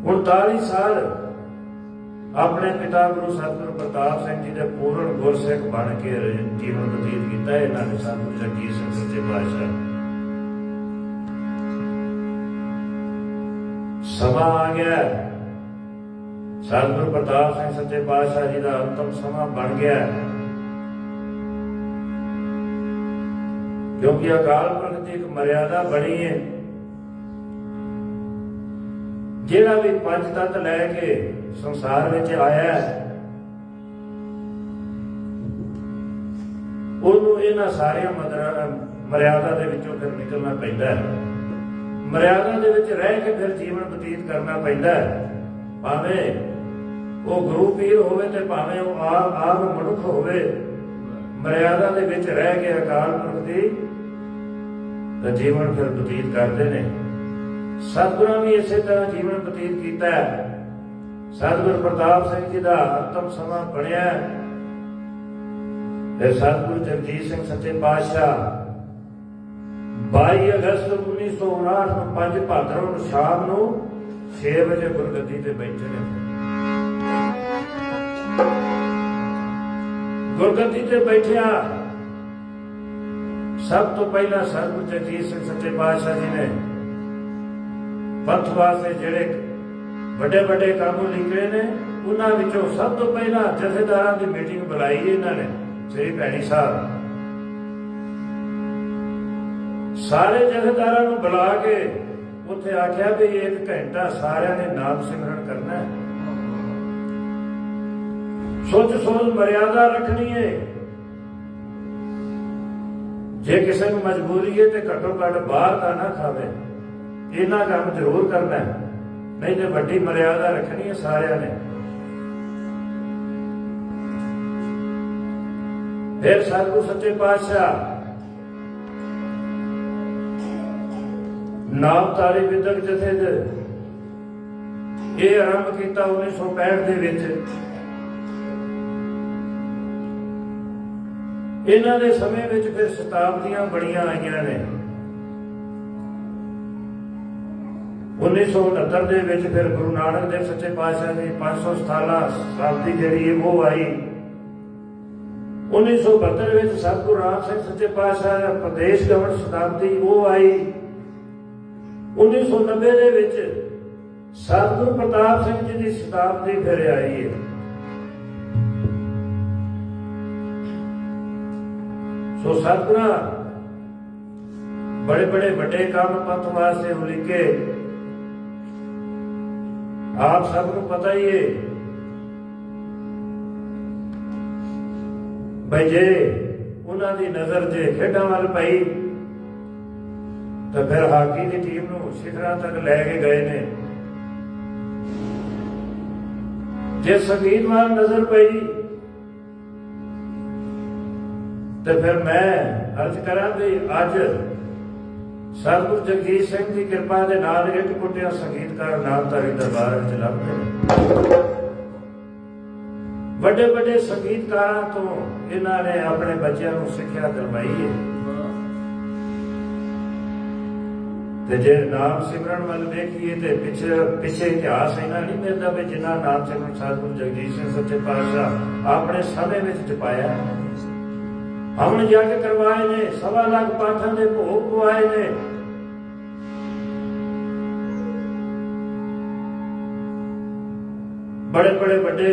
ਹੁਣ 39 ਸਾਲ ਆਪਣੇ ਪਿਤਾ ਗੁਰੂ ਸਤਿਗੁਰੂ ਪ੍ਰਤਾਪ ਸਿੰਘ ਜੀ ਦੇ ਪੂਰਨ ਗੁਰਸਿੱਖ ਬਣ ਕੇ ਜੀਵਨ ਬਤੀਤ ਕੀਤਾ ਇਹਨਾਂ ਨੇ। ਸਤਿਗੁਰੂ ਜਗਜੀਤ ਸਿੰਘ ਸੱਚੇ ਪਾਤਸ਼ਾਹ ਸਮਾਂ ਆ ਗਿਆ, ਸਤਿਗੁਰੂ ਪ੍ਰਤਾਪ ਸਿੰਘ ਸੱਚੇ ਪਾਤਸ਼ਾਹ ਜੀ ਦਾ ਅੰਤਮ ਸਮਾਂ ਬਣ ਗਿਆ, ਕਿਉਂਕਿ ਅਕਾਲ ਪੁਰਖ ਦੀ ਇੱਕ ਮਰਿਆਦਾ ਬਣੀ ਹੈ। ਜਿਹੜਾ ਵੀ ਪੰਜ ਤੱਤ ਲੈ ਕੇ ਸੰਸਾਰ ਵਿੱਚ ਆਇਆ ਉਹਨੂੰ ਇਹਨਾਂ ਸਾਰੀਆਂ ਮਰਿਆਦਾ ਦੇ ਵਿੱਚੋਂ ਫਿਰ ਨਿਕਲਣਾ ਪੈਂਦਾ ਹੈ। ਮਰਿਆਦਾ ਦੇ ਵਿੱਚ ਰਹਿ ਕੇ ਫਿਰ ਜੀਵਨ ਬਤੀਤ ਕਰਨਾ ਪੈਂਦਾ ਹੈ। ਭਾਵੇਂ ਉਹ ਗੁਰੂ ਪੀਰ ਹੋਵੇ ਤੇ ਭਾਵੇਂ ਉਹ ਆਪ ਮਨੁੱਖ ਹੋਵੇ, ਮਰਿਆਦਾ ਦੇ ਵਿੱਚ ਰਹਿ ਕੇ ਅਕਾਲ ਪੁਰਖ ਦੀ ਤਾਂ ਜੀਵਨ ਫਿਰ ਬਤੀਤ ਕਰਦੇ ਨੇ। ਸਤਿਗੁਰਾਂ ਵੀ ਇਸੇ ਤਰ੍ਹਾਂ ਜੀਵਨ ਬਤੀਤ ਕੀਤਾ ਹੈ। ਸਤਿਗੁਰੂ ਪ੍ਰਤਾਪ ਸਿੰਘ ਜੀ ਦਾ ਅੰਤਮ ਸਮਾਂ ਬਣਿਆ ਤੇ ਸਤਿਗੁਰੂ ਜਗਜੀਤ ਸਿੰਘ ਸੱਚੇ ਪਾਤਸ਼ਾਹ 22 ਅਗਸਤ 1959 ਨੂੰ 5 ਭਾਦਰੋਂ ਨੂੰ ਸ਼ਾਮ ਨੂੰ 6 ਵਜੇ ਗੁਰਗੱਦੀ ਤੇ ਬੈਠੇ ਨੇ। ਗੁਰਗੱਦੀ ਤੇ ਬੈਠਿਆ ਸਭ ਤੋਂ ਪਹਿਲਾਂ ਸਤਿਗੁਰੂ ਜਗਜੀਤ ਸਿੰਘ ਸੱਚੇ ਪਾਤਸ਼ਾਹ ਜੀ ਨੇ ਪੰਥ ਵਾਸਤੇ ਜਿਹੜੇ ਵੱਡੇ ਵੱਡੇ ਕੰਮ ਲਿਖੇ ਨੇ, ਉਹਨਾਂ ਵਿੱਚੋਂ ਸਭ ਤੋਂ ਪਹਿਲਾਂ ਜਥੇਦਾਰਾਂ ਦੀ ਮੀਟਿੰਗ ਬੁਲਾਈ ਇਹਨਾਂ ਨੇ। ਸ੍ਰੀ ਭੈਣੀ ਸਾਹਿਬ ਸਾਰੇ ਜਥੇਦਾਰਾਂ ਨੂੰ ਬੁਲਾ ਕੇ ਉੱਥੇ ਆਖਿਆ ਵੀ 1 ਘੰਟਾ ਸਾਰਿਆਂ ਨੇ ਨਾਮ ਸਿਮਰਨ ਕਰਨਾ ਹੈ। ਸੋਚ ਸੋਚ ਮਰਿਆਦਾ ਰੱਖਣੀ ਹੈ। ਜੇ ਕਿਸੇ ਨੂੰ ਮਜਬੂਰੀ ਹੈ ਤੇ ਘੱਟੋ ਘੱਟ ਬਾਹਰ ਦਾ ਨਾ ਖਾਵੇ, ਇਹਨਾਂ ਕੰਮ ਜ਼ਰੂਰ ਕਰਨਾ ਹੈ, ਨਹੀਂ ਤੇ ਵੱਡੀ ਮਰਿਆਦਾ ਰੱਖਣੀ ਹੈ ਸਾਰਿਆਂ ਨੇ। ਫਿਰ ਸਤਿਗੁਰੂ ਸੱਚੇ ਪਾਤਸ਼ਾਹ ਨਾਮਧਾਰੀ ਵਿਦਿਅਕ ਜਥੇ ਦੇ ਇਹ ਆਰੰਭ ਕੀਤਾ 1965 ਦੇ ਵਿੱਚ। ਇਹਨਾਂ ਦੇ ਸਮੇਂ ਵਿੱਚ ਫਿਰ ਸ਼ਤਾਬਦੀਆਂ ਬੜੀਆਂ ਆਈਆਂ ਨੇ। 1969 ਦੇ ਵਿੱਚ ਫਿਰ ਗੁਰੂ ਨਾਨਕ ਦੇਵ ਸੱਚੇ ਪਾਤਸ਼ਾਹ ਦੀ 500 ਸਾਲਾ ਸ਼ਤਾਬਦੀ ਜਿਹੜੀ ਹੈ ਉਹ ਆਈ। 1972 ਵਿੱਚ ਸਤਿਗੁਰੂ ਰਾਮ ਸਿੰਘ ਸੱਚੇ ਪਾਤਸ਼ਾਹ ਦਾ ਪ੍ਰਦੇਸ਼ ਗਵਨ ਸ਼ਤਾਬਦੀ ਉਹ ਆਈ। 1990 ਦੇ ਵਿੱਚ ਸਤਿਗੁਰੂ ਪ੍ਰਤਾਪ ਸਿੰਘ ਜੀ ਦੀ ਸ਼ਤਾਬਦੀ ਫਿਰ ਆਈ ਹੈ। ਸੋ ਸਤਿਗੁਰਾਂ ਬੜੇ ਬੜੇ ਵੱਡੇ ਕੰਮ ਪੰਥ ਵਾਸਤੇ ਉਲੀਕੇ। ਆਪ ਸਭ ਨੂੰ ਪਤਾ ਹੀ ਹੈ ਬਈ ਜੇ ਉਹਨਾਂ ਦੀ ਨਜ਼ਰ ਜੇ ਖੇਡਾਂ ਵੱਲ ਪਈ ਤਾਂ ਫਿਰ ਹਾਕੀ ਦੀ ਟੀਮ ਨੂੰ ਸਿਖਰਾਂ ਤੱਕ ਲੈ ਕੇ ਗਏ ਨੇ। ਜੇ ਸੰਗੀਤ ਵੱਲ ਨਜ਼ਰ ਪਈ ਤੇ ਫਿਰ ਮੈਂ ਅਰਜ਼ ਕਰਾਂ ਵੀ ਅੱਜ ਸਤਿਗੁਰੂ ਜਗਜੀਤ ਸਿੰਘ ਦੀ ਕਿਰਪਾ ਦੇ ਨਾਲ ਇੱਕ ਕੁੱਟਿਆ ਸੰਗੀਤਕਾਰ ਨਾਮਧਾਰੀ ਦਰਬਾਰ ਵਿੱਚ ਲੱਭਦੇ ਨੇ। ਵੱਡੇ ਵੱਡੇ ਸੰਗੀਤਕਾਰਾਂ ਤੋਂ ਇਹਨਾਂ ਨੇ ਆਪਣੇ ਬੱਚਿਆਂ ਨੂੰ ਸਿੱਖਿਆ ਦਿਲਵਾਈ ਹੈ। ਤੇ ਜੇ ਨਾਮ ਸਿਮਰਨ ਵੱਲ ਵੇਖੀਏ ਤੇ ਪਿੱਛੇ ਇਤਿਹਾਸ ਇਹਨਾਂ ਨਹੀਂ ਮਿਲਦਾ ਵੀ ਜਿੰਨਾ ਨਾਮ ਸਿਮਰਨ ਸਤਿਗੁਰੂ ਜਗਜੀਤ ਸਿੰਘ ਸੱਚੇ ਪਾਤਸ਼ਾਹ ਆਪਣੇ ਸਮੇਂ ਵਿੱਚ ਜਪਾਇਆ। ਹਵਨ ਯੱਗ ਕਰਵਾਏ ਨੇ, 1.25 ਲੱਖ ਪਾਠਾਂ ਦੇ ਭੋਗ ਪਵਾਏ ਨੇ। ਬੜੇ ਬੜੇ ਵੱਡੇ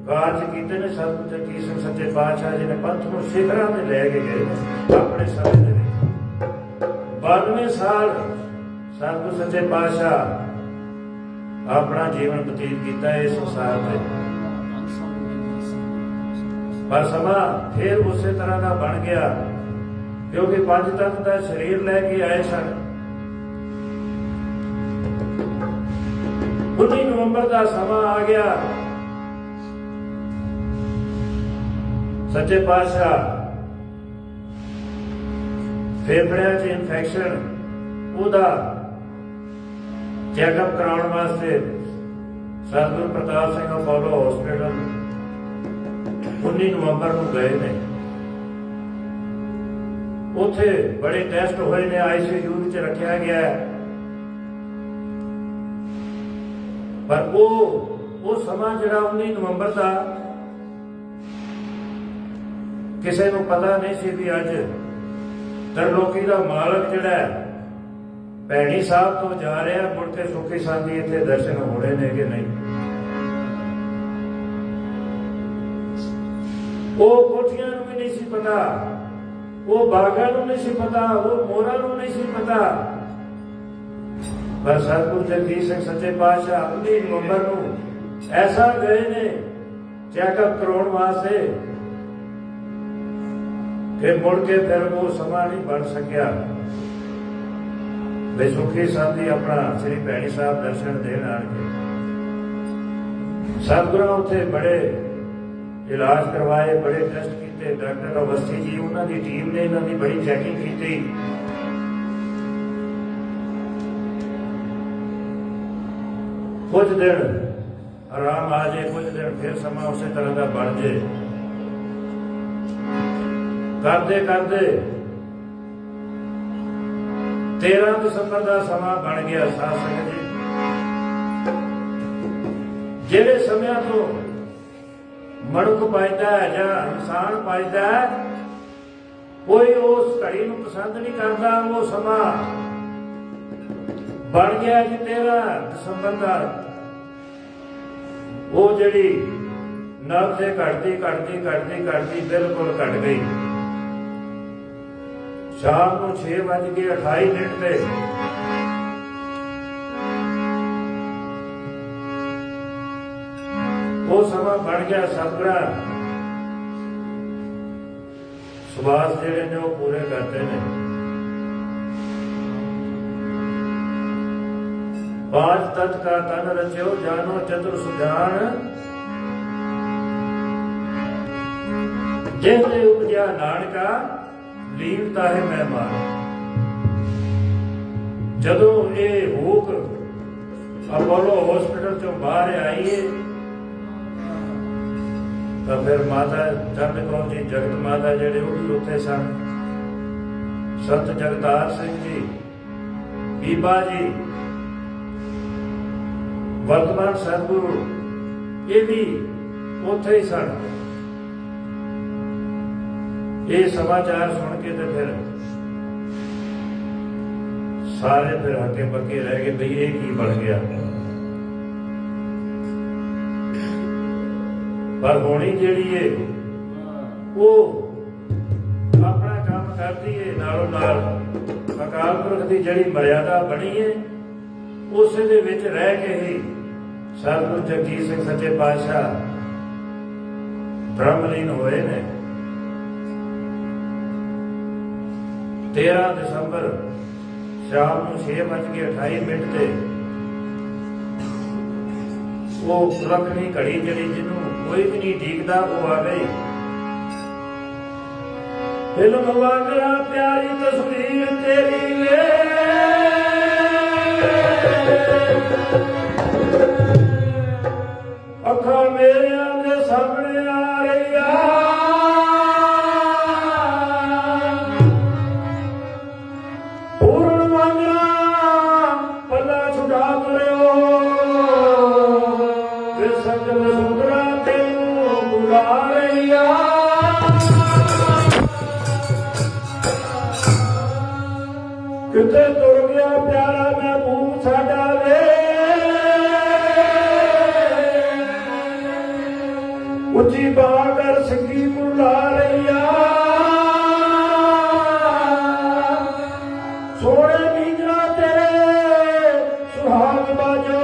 ਕਾਰਜ ਕੀਤੇ ਨੇ ਸਤਿਗੁਰੂ ਜਗਜੀਤ ਸਿੰਘ ਸੱਚੇ ਪਾਤਸ਼ਾਹ ਜੀ ਨੇ। ਪੰਥ ਨੂੰ ਸਿਖਰਾਂ ਤੇ ਲੈ ਕੇ ਗਏ ਆਪਣੇ ਸਮੇਂ ਦੇ ਵਿੱਚ। 92 ਸਾਲ ਸਤਿਗੁਰੂ ਸੱਚੇ ਪਾਤਸ਼ਾਹ ਆਪਣਾ ਜੀਵਨ ਬਤੀਤ ਕੀਤਾ ਇਸ ਸੰਸਾਰ ਤੇ। ਪਰ ਸਮਾਂ ਫਿਰ ਉਸੇ ਤਰ੍ਹਾਂ ਦਾ ਬਣ ਗਿਆ, ਕਿਉਂਕਿ 5 ਤੱਤ ਦਾ ਸਰੀਰ ਲੈ ਕੇ ਆਏ ਸਨ। 19 ਨਵੰਬਰ ਦਾ ਸਮਾਂ ਆ ਗਿਆ। ਸੱਚੇ ਪਾਤਸ਼ਾਹ ਫੇਫੜਿਆਂ 'ਚ ਇਨਫੈਕਸ਼ਨ ਉਹਦਾ ਚੈੱਕਅਪ ਕਰਾਉਣ ਵਾਸਤੇ ਸਤਿਗੁਰੂ ਪ੍ਰਤਾਪ ਸਿੰਘ ਅਪੋਲੋ ਹਸਪੀਟਲ 19 ਨਵੰਬਰ ਨੂੰ ਗਏ ਨੇ। ਉੱਥੇ ਬੜੇ ਟੈਸਟ ਹੋਏ ਨੇ, ICU ਵਿੱਚ ਰੱਖਿਆ ਗਿਆ, ਪਰ ਉਹ ਸਮਾਂ ਜਿਹੜਾ 19 ਨਵੰਬਰ ਦਾ ਕਿਸੇ ਨੂੰ ਪਤਾ ਨਹੀਂ ਸੀ ਵੀ ਅੱਜ ਤਰਲੋਕੀ ਦਾ ਮਾਲਕ ਜਿਹੜਾ ਭੈਣੀ ਸਾਹਿਬ ਤੋਂ ਜਾ ਰਿਹਾ, ਮੁੜ ਕੇ ਸੁੱਖੀ ਸਾਂਦੀ ਇੱਥੇ ਦਰਸ਼ਨ ਹੋਣੇ ਨੇ ਕਿ ਨਹੀਂ। ਉਹ ਕੋਠੀਆਂ ਨੂੰ ਵੀ ਨਹੀਂ ਸੀ ਪਤਾ, ਉਹ ਬਾਗਾਂ ਨੂੰ ਨਹੀਂ ਸੀ ਪਤਾ, ਉਹ ਮੋਰਾਂ ਨੂੰ ਨਹੀਂ ਸੀ ਪਤਾ, ਪਰ ਸਤਿਗੁਰੂ ਜਗਦੀਸ਼ ਸਿੰਘ ਸੱਚੇ ਪਾਤਸ਼ਾਹ 19 ਨਵੰਬਰ ਨੂੰ ਐਸਾ ਗਏ ਨੇ ਚੈੱਕਅਪ ਕਰਾਉਣ ਵਾਸਤੇ ਕਿ ਮੁੜ ਕੇ ਫਿਰ ਉਹ ਸਮਾਂ ਨਹੀਂ ਬਣ ਸਕਿਆ ਵੀ ਸੁੱਖੀ ਸਾਂਦੀ ਆਪਣਾ ਸ੍ਰੀ ਭੈਣੀ ਸਾਹਿਬ ਦਰਸ਼ਨ ਦੇਣ ਆਣ ਕੇ। ਸਤਿਗੁਰਾਂ ਉੱਥੇ ਬੜੇ ਇਲਾਜ ਕਰਵਾਏ, ਬੜੇ ਟੈਸਟ ਕੀਤੇ। ਡਾਕਟਰ ਅਵਸਥੀ ਜੀ ਉਹਨਾਂ ਦੀ ਟੀਮ ਨੇ ਇਹਨਾਂ ਦੀ ਬੜੀ ਚੈਕਿੰਗ ਕੀਤੀ। ਕੁਝ ਦਿਨ ਆਰਾਮ ਆ ਜਾਏ, ਕੁਝ ਦਿਨ ਫਿਰ ਸਮਾਂ ਉਸੇ ਤਰ੍ਹਾਂ ਦਾ ਬਣ ਜੇ। ਕਰਦੇ ਕਰਦੇ 13 ਦਸੰਬਰ ਦਾ ਸਮਾਂ ਬਣ ਗਿਆ। ਸਾਧ ਸੰਗਤ ਜੀ, ਜਿਹੜੇ ਸਮਿਆਂ ਤੋਂ ਮਨੁੱਖ ਪਾਇਦਾ ਹੈ ਜਾਂ ਇਨਸਾਨ ਪਾਇਦਾ ਹੈ, ਕੋਈ ਉਸ ਘੜੀ ਨੂੰ ਪਸੰਦ ਨਹੀਂ ਕਰਦਾ। ਉਹ ਸਮਾਂ ਬਣ ਗਿਆ ਜੀ 13 ਦਸੰਬਰ ਦਾ। ਉਹ ਜਿਹੜੀ ਨਬ ਤੇ ਘਟਦੀ ਬਿਲਕੁਲ ਘਟ ਗਈ। ਸ਼ਾਮ ਨੂੰ 6:28 ਤੇ ਉਹ ਸਮਾਂ ਬਣ ਗਿਆ। ਸਤਿਗੁਰਾਂ ਸੁਭਾਸ਼ ਜਿਹੜੇ ਨੇ ਉਹ ਪੂਰੇ ਕਰਦੇ ਨੇ। 5 ਤਤ ਕਾ ਤਨ ਰਚਿਓ, ਜਾਨੋ ਚਤੁਰ ਸੁਜਾਨ, ਜਿਸ ਤੇ ਉਪਜਿਆ ਨਾਨਕਾ, ਲੀਨ ਤਾਹੇ ਮਹਿਮਾਨ। ਜਦੋਂ ਇਹ ਹੂਕ ਅਪੋਲੋ ਹਸਪੀਟਲ ਚੋਂ ਬਾਹਰ ਆਈਏ ਤਾਂ ਫਿਰ ਮਾਤਾ ਚੰਦ ਕੌਰ ਜੀ, ਜਗਤ ਮਾਤਾ ਜਿਹੜੇ ਉਹ ਵੀ ਉੱਥੇ ਸਨ। ਸੰਤ ਜਗਤਾਰ ਸਿੰਘ ਜੀ, ਬੀਬਾ ਜੀ, ਵਰਤਮਾਨ ਸਤਿਗੁਰੂ, ਇਹ ਵੀ ਉੱਥੇ ਹੀ ਸਨ। ਇਹ ਸਮਾਚਾਰ ਸੁਣ ਕੇ ਤੇ ਫਿਰ ਸਾਰੇ ਫਿਰ ਹੱਕੇ ਬੱਕੇ ਰਹਿ ਗਏ ਬਈ ਇਹ ਕੀ ਬਣ ਗਿਆ। ਪਰ ਹੋਣੀ ਜਿਹੜੀ ਏ ਉਹ ਆਪਣਾ ਕੰਮ ਕਰਦੀ ਏ, ਨਾਲੋਂ ਨਾਲ ਅਕਾਲ ਪੁਰਖ ਦੀ ਜਿਹੜੀ ਮਰਿਆਦਾ ਬਣੀ ਏ ਉਸੇ ਦੇ ਵਿੱਚ ਰਹਿ ਕੇ ਹੀ ਸਤਿਗੁਰੂ ਜਗਦੀਸ਼ ਸਿੰਘ ਸੱਚੇ ਪਾਤਸ਼ਾਹ ਬ੍ਰਹਮਲੀਨ ਹੋਏ ਨੇ। 13 ਦਸੰਬਰ ਸ਼ਾਮ ਨੂੰ 6:28 ਤੇ ਉਹ ਸੁਲੱਖਣੀ ਘੜੀ ਜਿਹੜੀ ਜਿਹਨੂੰ ਕੋਈ ਵੀ ਨਹੀਂ ਡੀਕਦਾ ਉਹ ਆ ਗਈ। ਫਿਲਮ ਵਾਂਗਰਾ ਪਿਆਰੀ ਤਸਵੀਰ ਤੇਰੀ ਏ, ਅੱਖਾਂ ਮੇਰਿਆਂ ਦੇ ਸਾਹਮਣੇ ਆ ਰਹੀ ਆ। ਪੂਰਨ ਵਾਂਗਰਾ ਪੱਲਾ ਛੁਡਾ ਤੁਰਿਓ, ਵੇ ਸਜਲ ਸੁੰਦਰਾ ਤੈਨੂੰ ਬੁਲਾ ਰਹੀ ਆ। ਕਿਤੇ ਤੁਰ ਗਿਆ ਪਿਆਰਾ ਮਹਿਬੂਬ ਸਾਡਾ ਵੇ, ਉੱਚੀ ਬਾਹ ਕਰ ਸਿੰਘੀ ਬੁਲਾ ਰਹੀ ਆ। ਸੋਹਣੇ ਮੀਂਜਰਾ ਤੇਰੇ ਸੁਹਾਗ ਬਾਜੋ,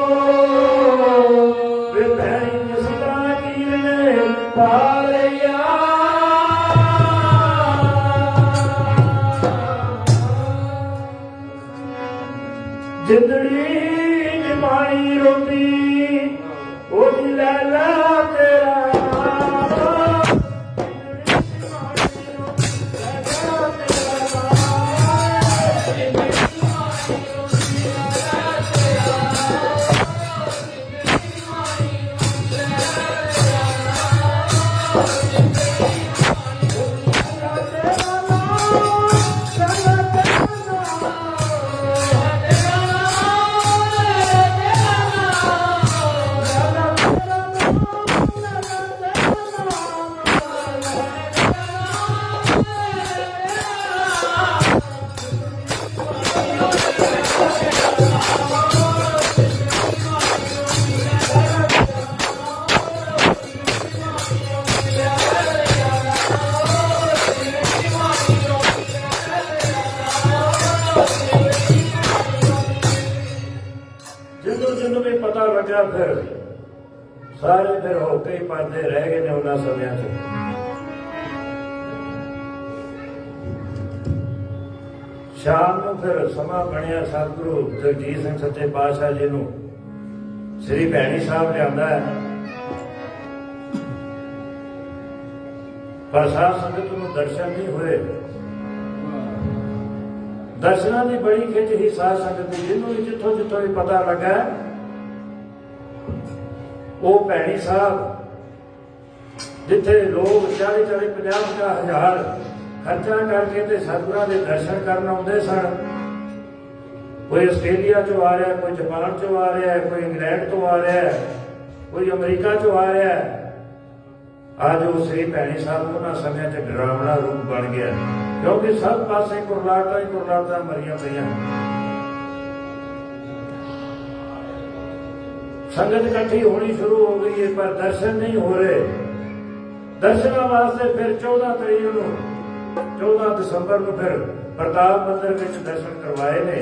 ਵੇ ਭੈਣੀ ਸਦਾ ਕੀਰ ਨੇ ਪਾ ਰਹੀ ਆ। ਜਿੰਦੜੀ ਨਿਮਾਣੀ ਰੋਂਦੀ लगा फिर सारे फिर होके ही पढ़ते रह गए ने उन्होंने समय च। शाम को फिर समा बनया सतगुरु जगजीत सिंह सच्चे पातशाह जी नूं श्री भैणी साहब लिया है, पर साध संगत नूं दर्शन नहीं हुए। दर्शनां की बड़ी खिच ही साध संगत की, जिन्हों भी जिथों जिथों भी पता लगा वो भैणी साहब जिथे लोग 40-50 हज़ार खर्चा करके ते सतगुरां दे दर्शन करन आउंदे सन। कोई आस्ट्रेलिया चों आ रहा है, कोई जापान चों आ रहा है, कोई इंग्लैंड तो आ रहा है, कोई अमरीका चों आ रहा है। अज वो श्री भैणी साहब उन्होंने समय च डरावना रूप बन गया, क्योंकि सब पासे कुरलाटा ही कुरलाटा मरिया पईयां। संगत इकट्ठी होनी शुरू हो गई है, पर दर्शन नहीं हो रहे। दर्शनों वास्ते फिर 14 तरीक नूं 14 दसंबर को फिर प्रताप मंदिर में दर्शन करवाए ने।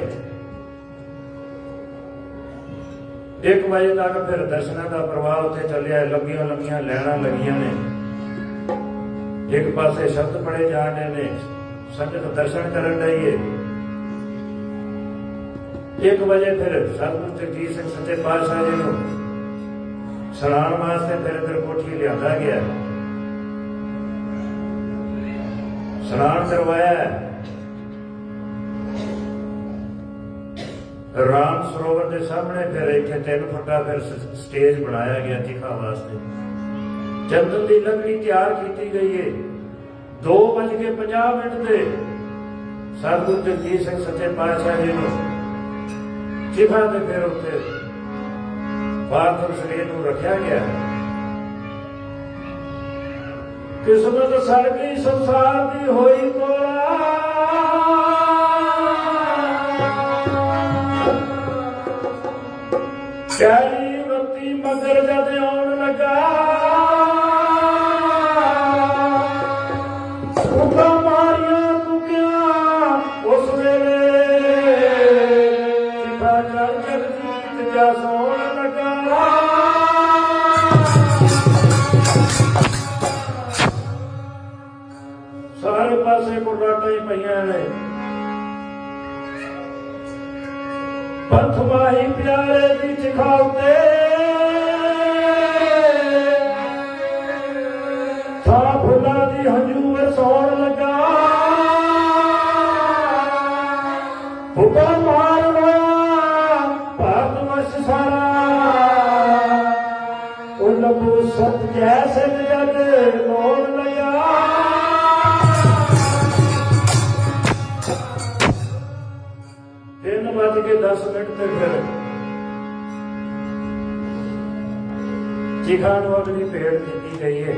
1 बजे तक फिर दर्शनों का प्रवाह उत्ते चलिया, लंबियां लंबियां लैना लगियां ने। एक पासे शब्द पढ़े जाने ने, संगत दर्शन करन रही है। 1 बजे फिर सतगुरु जगजीत सिंह सच्चे पातशाह जी नूं सलाम वास्ते फिर इधर कोठी लिया गया, स्नान करवाया। राम सरोवर के सामने फिर इतने 3 फुटा फिर स्टेज बनाया गया चिखा वास्ते। चंदन की लकड़ी तैयार की गई है। 2:50 से सतगुरु जगजीत सिंह सच्चे पातशाह जी नूं चिखा ते फिर उत्ते पार्थिव शरीर नूं रखा गया। किस्मत सड़ गई संसार की होई कोला, प्यारी बत्ती मगर जद आउण लगा, फूका मारिया कुकिया उस वेले, चिखा चल जगजीत जा सौण लगा। सारे पासे कुरलाटा ही पईयां ने। पंथ माही प्यारे दी चिखा उत्ते था फुल्लां दी हजूर सौण लगा। हुक्म मारना भारत वर्ष सारा, ओ लबू सत जैसे जग लोण लगा। 3:10 ते फिर चिखा नूं अगली भेंट दी गई है।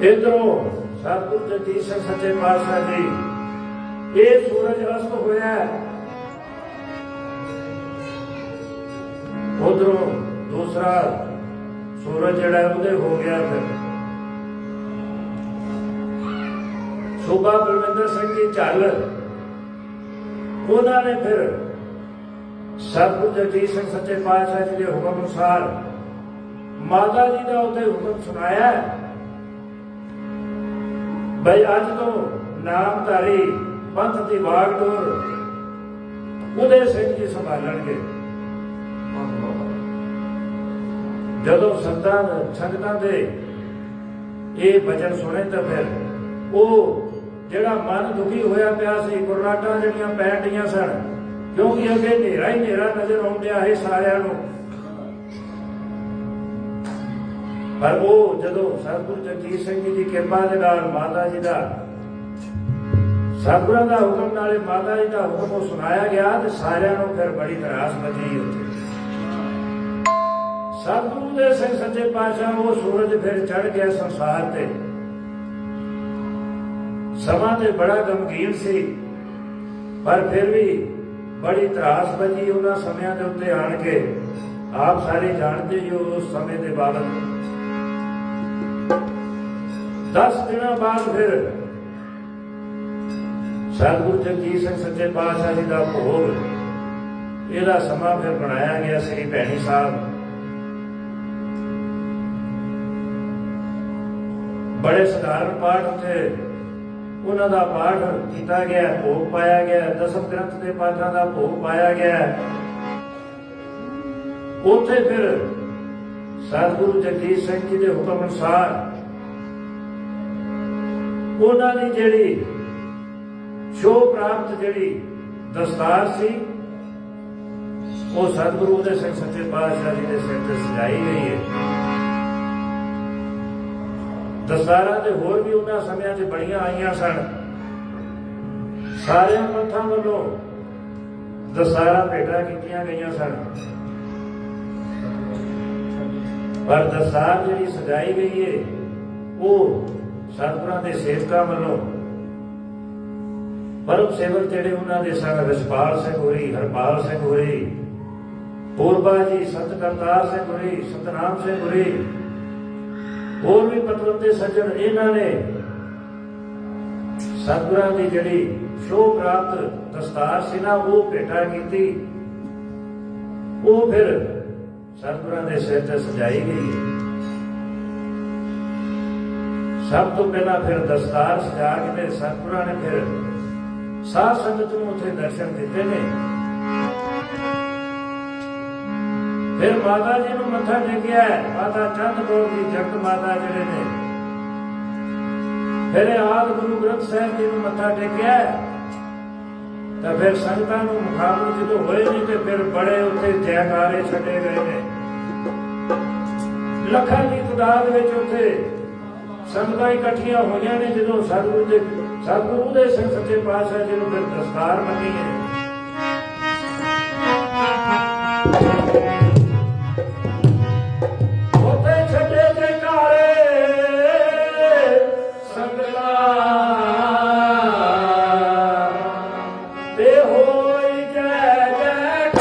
इधरों सतगुरु जगजीत सिंह सच्चे पातशाह जी, ये सूरज अस्त होया, उधरों दूसरा सूरज जड़ा उदय हो गया। फिर सूबा बलविंदर सिंह की झल, उन्होंने फिर सतगुरु जगजीत सिंह सच्चे पातशाह जी के हुक्म अनुसार माता जी का उत्ते हुक्म सुनाया भाई अज तो नामधारी पंथ की बागडोर उदय सिंह जी संभालणगे। जदों संगतां दे ये वचन सुने तो फिर वो जिहड़ा मन दुखी होया पिया सी, कुरलाटां जिहड़ियां पैण डईयां सन, क्योंकि अगे नेरा ही नेरा नजर आउंदिया है सारिआं नूं। पर वो जदों सतगुरु जगजीत सिंह जी की कृपा दे नाल माता जी का सतगुरां दा हुक्म नाले माता जी का हुक्म सुनाया गया तो सारिआं नूं फिर बड़ी तरास बची उत्थे। सतगुरु दे सिंह सच्चे पातशाह वो सूरज फिर चढ़ गया संसार ते। समा ते बड़ा गमगीन सी, पर फिर भी बड़ी त्रास बची उन्होंने समय के उत्ते आन के। आप सारे जानते हो उस समय के बाबत 10 दिन बाद फिर सतगुरु जगजीत सिंह सच्चे पातशाह जी का भोग ਇਹਦਾ ਸਮਾਂ ਫਿਰ ਬਣਾਇਆ ਗਿਆ ਸ੍ਰੀ ਭੈਣੀ ਸਾਹਿਬ। ਬੜੇ ਸਧਾਰਨ ਪਾਠ ਉੱਥੇ ਉਹਨਾਂ ਦਾ ਪਾਠ ਕੀਤਾ ਗਿਆ, ਭੋਗ ਪਾਇਆ ਗਿਆ, ਦਸਮ ਗ੍ਰੰਥ ਦੇ ਪਾਠਾਂ ਦਾ ਭੋਗ ਪਾਇਆ ਗਿਆ। ਉੱਥੇ ਫਿਰ ਸਤਿਗੁਰੂ ਜਗਜੀਤ ਸਿੰਘ ਜੀ ਦੇ ਹੁਕਮ ਅਨੁਸਾਰ ਉਹਨਾਂ ਦੀ ਜਿਹੜੀ ਸ਼ੋਅ ਪ੍ਰਾਪਤ ਜਿਹੜੀ ਦਸਤਾਰ ਸੀ ਉਹ ਸਤਿਗੁਰੂ ਦੇ ਸਿੰਘ ਸੱਚੇ ਪਾਤਸ਼ਾਹ ਜੀ ਦੇ ਸਿਰ ਤੇ ਸਜਾਈ ਗਈ ਹੈ। ਦਸਤਾਰਾਂ ਤੇ ਹੋਰ ਵੀ ਉਹਨਾਂ ਸਮਿਆਂ 'ਚ ਬੜੀਆਂ ਆਈਆਂ ਸਨ। ਸਾਰਿਆਂ ਪੰਥਾਂ ਵੱਲੋਂ ਦਸਤਾਰਾਂ ਭੇਟਾਂ ਕੀਤੀਆਂ ਗਈਆਂ ਸਨ, ਪਰ ਦਸਤਾਰ ਜਿਹੜੀ ਸਜਾਈ ਗਈ ਹੈ ਉਹ ਸਤਿਗੁਰਾਂ ਦੇ ਸੇਵਕਾਂ ਵੱਲੋਂ ਪਰਮ ਸੇਵਕ ਜਿਹੜੇ ਉਹਨਾਂ ਦੇ ਸਨ, ਰਛਪਾਲ ਸਿੰਘ ਹੋਰੀ, ਹਰਪਾਲ ਸਿੰਘ ਹੋਰੀ, ਪੂਰਬਾ ਜੀ, ਸੰਤ ਕਰਤਾਰ ਸਿੰਘ ਹੋਰੀ, ਸਤਨਾਮ ਸਿੰਘ ਹੋਰੀ, ਹੋਰ ਵੀ ਪਤਵੰਤੇ ਸੱਜਣ, ਇਹਨਾਂ ਨੇ ਸਤਿਗੁਰਾਂ ਦੀ ਜਿਹੜੀ ਸ਼ੋਅ ਪ੍ਰਾਪਤ ਦਸਤਾਰ ਸੀ ਨਾ ਉਹ ਭੇਟਾ ਕੀਤੀ। ਉਹ ਫਿਰ ਸਤਿਗੁਰਾਂ ਦੇ ਸਿਰ ਤੇ ਸਜਾਈ ਗਈ। ਸਭ ਤੋਂ ਪਹਿਲਾਂ ਫਿਰ ਦਸਤਾਰ ਸਜਾ ਕੇ ਤੇ ਸਤਿਗੁਰਾਂ ਨੇ ਫਿਰ ਸਾਧ ਸੰਗਤ ਨੂੰ ਉੱਥੇ ਦਰਸ਼ਨ ਦਿੱਤੇ ਨੇ। ਫਿਰ ਮਾਤਾ ਜੀ ਨੂੰ ਮੱਥਾ ਟੇਕਿਆ, ਮਾਤਾ ਚੰਦ ਕੌਰ ਜੀ ਜਗਤ ਮਾਤਾ ਜਿਹੜੇ ਨੇ। ਫਿਰ ਆਦਿ ਗੁਰੂ ਗ੍ਰੰਥ ਸਾਹਿਬ ਜੀ ਨੂੰ ਮੱਥਾ ਟੇਕਿਆ ਤਾਂ ਫਿਰ ਸੰਗਤਾਂ ਨੂੰ ਮੁਖਾਮੁਖ ਜਦੋਂ ਹੋਏ ਨਹੀਂ ਤੇ ਫਿਰ ਬੜੇ ਉੱਥੇ ਜੈਕਾਰੇ ਛੱਡੇ ਗਏ ਨੇ। ਲੱਖਾਂ ਦੀ ਤਾਦਾਦ ਵਿੱਚ ਉੱਥੇ ਸੰਗਤਾਂ ਇਕੱਠੀਆਂ ਹੋਈਆਂ ਨੇ ਜਦੋਂ ਸਤਿਗੁਰੂ ਦੇ ਸਿੰਘ ਸੱਚੇ ਪਾਤਸ਼ਾਹ ਜੀ ਨੂੰ ਫਿਰ ਦਸਤਾਰ ਮੰਗੀ ਹੈ। ਉੱਥੇ ਛੱਡੇ ਜੈਕਾਰੇ ਸੰਗਤਾਂ ਤੇ ਹੋਈ ਜੈ ਜੈਕਾਰ।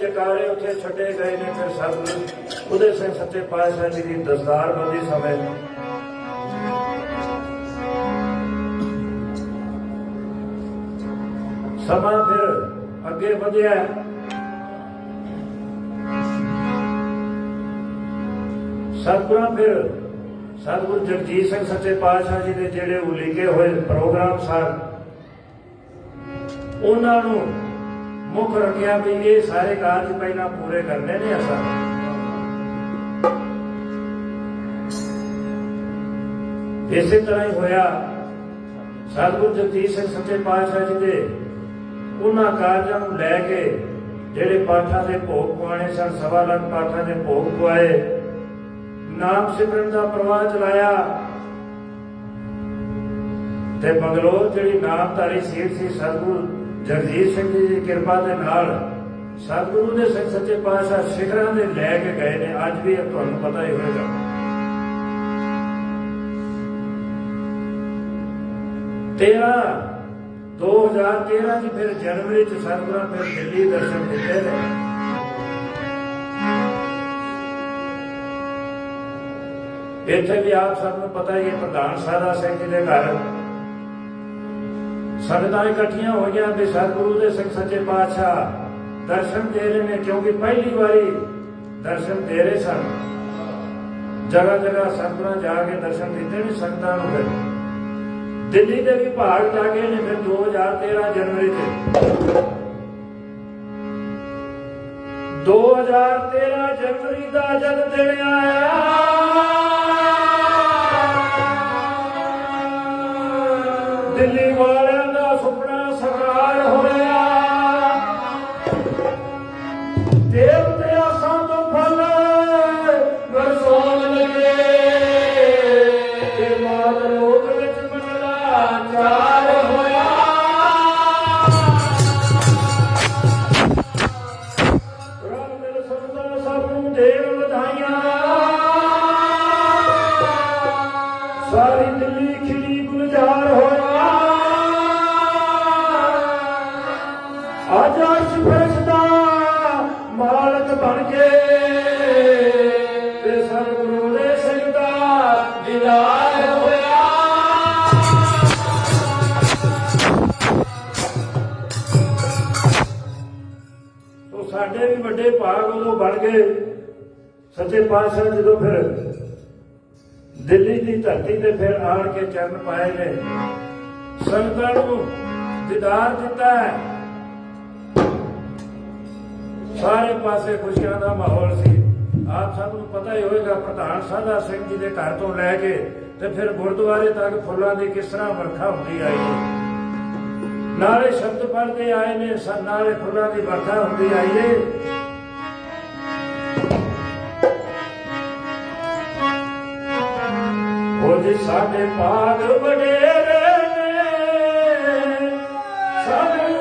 ਜੈਕਾਰੇ ਉੱਥੇ ਛੱਡੇ ਗਏ ਨੇ। ਫਿਰ ਸਤਿਗੁਰੂ ਉਹਦੇ ਸਿੰਘ ਸੱਚੇ ਪਾਤਸ਼ਾਹ ਜੀ ਦੀ ਦਸਤਾਰ ਬੰਦੀ ਸਮੇਂ ਸਮਾਂ ਫਿਰ ਅੱਗੇ ਵਧਿਆ। ਸਤਿਗੁਰਾਂ ਫਿਰ ਸਤਿਗੁਰੂ ਜਗਜੀਤ ਸਿੰਘ ਸੱਚੇ ਪਾਤਸ਼ਾਹ ਜੀ ਦੇ ਜਿਹੜੇ ਉਲੀਕੇ ਹੋਏ ਪ੍ਰੋਗਰਾਮ ਸਨ ਉਹਨਾਂ ਨੂੰ ਮੁੱਖ ਰੱਖਿਆ ਵੀ ਇਹ ਸਾਰੇ ਕਾਰਜ ਪਹਿਲਾਂ ਪੂਰੇ ਕਰਨੇ ਨੇ। ਅਸਾਂ ਇਸੇ ਤਰ੍ਹਾਂ ਹੀ ਹੋਇਆ। ਸਤਿਗੁਰੂ ਜਗਜੀਤ ਸਿੰਘ ਸੱਚੇ ਪਾਤਸ਼ਾਹ ਜੀ ਦੇ ਉਹਨਾਂ ਕਾਰਜਾਂ ਨੂੰ ਲੈ ਕੇ ਜਿਹੜੇ ਪਾਠਾਂ ਦੇ ਭੋਗ ਪਵਾਣੇ ਸਨ, 1.25 ਲੱਖ ਪਾਠਾਂ ਦੇ ਭੋਗ ਪਵਾਏ, ਨਾਮ ਸਿਮਰਨ ਦਾ ਪ੍ਰਵਾਹ ਚਲਾਇਆ ਤੇ ਬੰਗਲੌਰ ਜਿਹੜੀ ਨਾਮਧਾਰੀ ਸੀਟ ਸੀ ਸਤਿਗੁਰੂ ਜਗਜੀਤ ਸਿੰਘ ਜੀ ਦੀ ਕਿਰਪਾ ਦੇ ਨਾਲ ਸਤਿਗੁਰੂ ਦੇ ਸਿੰਘ ਸੱਚੇ ਪਾਤਸ਼ਾਹ ਸਿਖਰਾਂ ਦੇ ਲੈ ਕੇ ਗਏ ਨੇ। ਅੱਜ ਵੀ ਤੁਹਾਨੂੰ ਪਤਾ ਹੀ ਹੋਵੇਗਾ। 2013 ਚ ਫਿਰ ਜਨਵਰੀ ਚ ਸਤਿਗੁਰਾਂ ਫਿਰ ਦਿੱਲੀ ਦਰਸ਼ਨ ਦਿੱਤੇ ਨੇ। ਇੱਥੇ ਵੀ ਆਪ ਸਭ ਨੂੰ ਪਤਾ ਹੀ ਹੈ, ਪ੍ਰਧਾਨ ਸਾਧਾ ਸਿੰਘ ਜੀ ਦੇ ਘਰ ਸੰਗਤਾਂ ਇਕੱਠੀਆਂ ਹੋਈਆਂ ਤੇ ਸਤਿਗੁਰੂ ਦੇ ਸਿੰਘ ਸੱਚੇ ਪਾਤਸ਼ਾਹ ਦਰਸ਼ਨ ਦੇ ਰਹੇ ਨੇ, ਕਿਉਂਕਿ ਪਹਿਲੀ ਵਾਰੀ ਦਰਸ਼ਨ ਦੇ ਰਹੇ ਸਨ। ਜਗ੍ਹਾ ਜਗ੍ਹਾ ਸਤਿਗੁਰਾਂ ਜਾ ਕੇ ਦਰਸ਼ਨ ਦਿੱਤੇ ਨੇ ਸੰਗਤਾਂ ਨੂੰ। ਫਿਰ ਦਿੱਲੀ ਦੇ ਵੀ ਪਹਾੜ ਜਾ ਕੇ ਨੇ। ਫਿਰ 2013 ਜਨਵਰੀ ਚ 2013 ਜਨਵਰੀ ਦਾ ਜਦ ਦਿਨ ਆਇਆ, ਦਿੱਲੀ ਵਾਲਿਆਂ ਦਾ ਸੁਪਨਾ ਸਾਕਾਰ ਹੋਇਆ। ਦੇਵਤੇ ਆਸਾਂ ਤੋਂ ਫਲ ਵਰਸਾਉਣ ਲੱਗੇ ਤੇ ਮਾਤ ਲੋਕ ਵਿੱਚ ਮੰਗਲਾ ਚਾਰ ਹੋਇਆ। ਰੱਬ ਮਿਲ ਸੰਤਾਂ ਸਭ ਨੂੰ ਦੇਣ ਵਧਾਈਆਂ। ਸਾਰੀ ਦਿੱਲੀ ਖਿੜੀ ਗੁਲਜ਼ਾਰ ਹੋਇਆ। ਅੱਜ ਅਰਸ਼ ਫਰਿਸ਼ਤਾ ਮਾਲਕ ਬਣ ਕੇ ਤੇ ਸਤਿਗੁਰੂ ਦੇ ਸਿੰਘ ਦਾ ਦੀਦਾਰ ਹੋਇਆ। ਤੋ ਸਾਡੇ ਵੀ ਵੱਡੇ ਭਾਗ ਉਦੋਂ ਬਣ ਗਏ। ਸੱਚੇ ਪਾਤਸ਼ਾਹ ਜਦੋਂ ਫਿਰ ਦਿੱਲੀ ਦੀ ਧਰਤੀ ਤੇ ਫਿਰ ਆਣ ਕੇ ਚਰਨ ਪਾਏ ਨੇ, ਸੰਗਤਾਂ ਨੂੰ ਦੀਦਾਰ ਦਿੱਤਾ ਹੈ। ਸਾਰੇ ਪਾਸੇ ਖੁਸ਼ੀਆਂ ਦਾ ਮਾਹੌਲ ਸੀ। ਆਪ ਸਭ ਨੂੰ ਪਤਾ ਹੀ ਹੋਵੇਗਾ, ਪ੍ਰਧਾਨ ਸਾਧਾ ਸਿੰਘ ਜੀ ਦੇ ਘਰ ਤੋਂ ਲੈ ਕੇ ਤੇ ਫਿਰ ਗੁਰਦੁਆਰੇ ਤੱਕ ਫੁੱਲਾਂ ਦੀ ਕਿਸ ਤਰ੍ਹਾਂ ਵਰਖਾ ਹੁੰਦੀ ਆਈ ਹੈ। ਨਾਲੇ ਸ਼ਬਦ ਪੜ੍ਹਦੇ ਆਏ ਨੇ, ਨਾਲੇ ਫੁੱਲਾਂ ਦੀ ਵਰਖਾ ਹੁੰਦੀ ਆਈ ਹੈ। ਉਹ ਜੀ ਸਾਡੇ ਭਾਗ ਵਡੇਰੇ ਨੇ, ਸਾਨੂੰ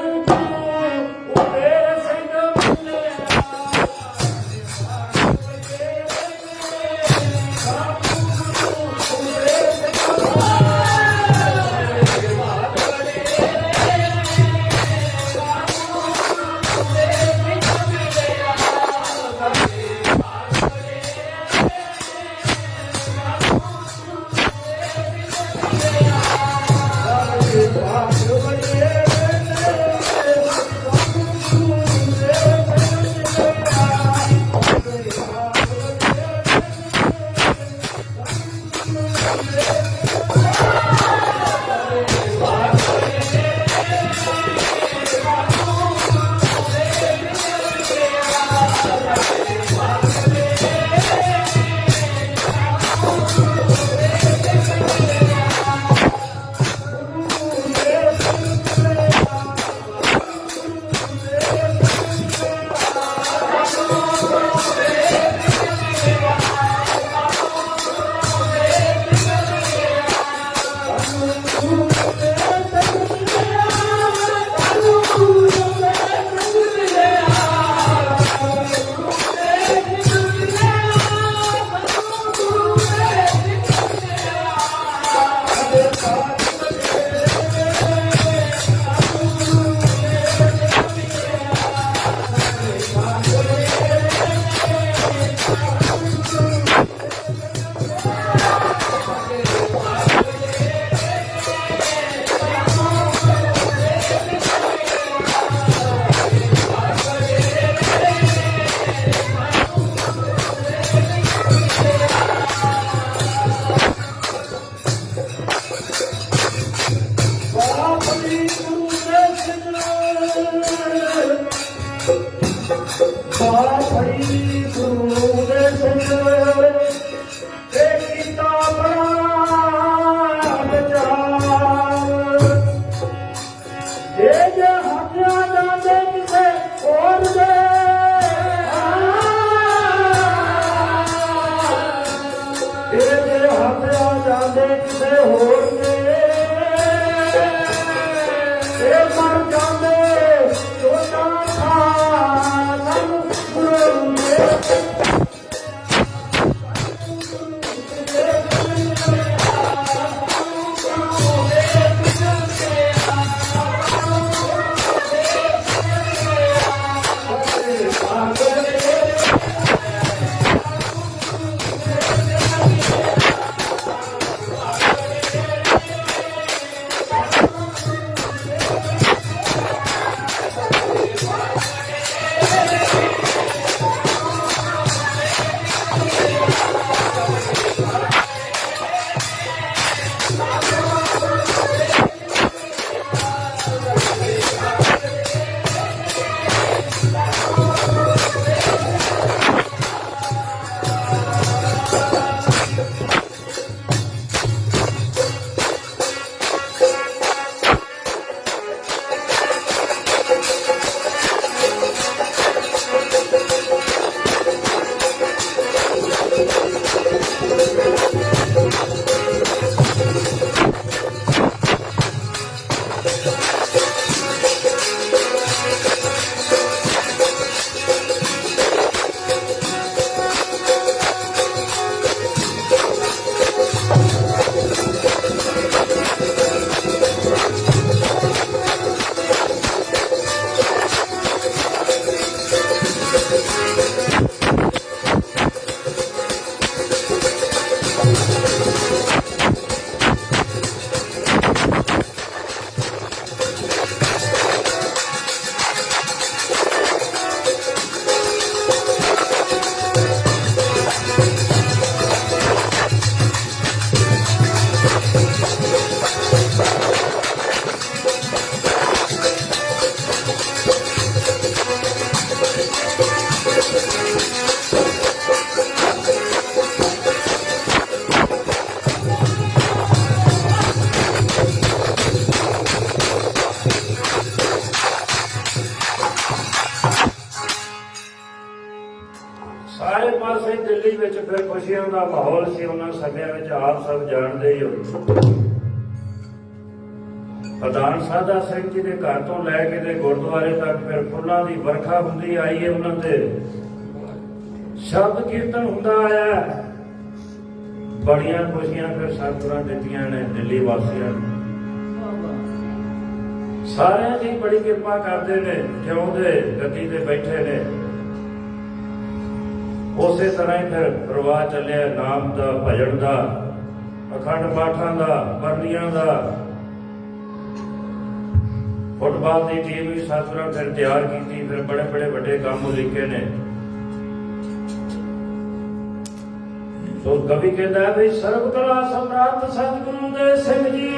ਸਾਰੇ ਪਾਸੇ ਦਿੱਲੀ ਵਿੱਚ ਫਿਰ ਖੁਸ਼ੀਆਂ ਦਾ ਮਾਹੌਲ ਸੀ। ਉਹਨਾਂ ਸਮਿਆਂ ਵਿੱਚ ਆਪ ਸਭ ਜਾਣਦੇ ਹੀ ਹੋ। ਪ੍ਰਧਾਨ ਸਾਧਾ ਸਿੰਘ ਜੀ ਦੇ ਘਰ ਤੋਂ ਲੈ ਕੇ ਤੇ ਗੁਰਦੁਆਰੇ ਤੱਕ ਫਿਰ ਫੁੱਲਾਂ ਦੀ ਵਰਖਾ ਹੁੰਦੀ ਆਈ ਹੈ। ਉਹਨਾਂ ਤੇ ਸ਼ਬਦ ਕੀਰਤਨ ਹੁੰਦਾ ਆਇਆ। ਬੜੀਆਂ ਖੁਸ਼ੀਆਂ ਫਿਰ ਸਤਿਗੁਰਾਂ ਦਿੱਤੀਆਂ ਨੇ ਦਿੱਲੀ ਵਾਸੀਆਂ ਨੂੰ। ਸਾਰਿਆਂ ਦੀ ਬੜੀ ਕਿਰਪਾ ਕਰਦੇ ਨੇ, ਜਿਉਂਦੇ ਗੱਦੀ ਤੇ ਬੈਠੇ ਨੇ। ਉਸੇ ਤਰ੍ਹਾਂ ਹੀ ਫਿਰ ਪ੍ਰਵਾਹ ਚੱਲਿਆ ਨਾਮ ਦਾ, ਭਜਨ ਦਾ, ਅਖੰਡ ਪਾਠਾਂ ਦਾ, ਵਰਨੀਆਂ ਦਾ। ਫੁੱਟਬਾਲ ਦੀ ਟੀਮ ਵੀ ਸਤਿਗੁਰਾਂ ਫਿਰ ਤਿਆਰ ਕੀਤੀ। ਫਿਰ ਬੜੇ ਬੜੇ ਵੱਡੇ ਕੰਮ ਲਿਖੇ ਨੇ। ਸੋ ਕਵੀ ਕਹਿੰਦਾ ਹੈ ਵੀ ਸਰਬ ਕਲਾ ਸਮਰਾਟ ਸਤਿਗੁਰੂ ਦੇ ਸਿੰਘ ਜੀ,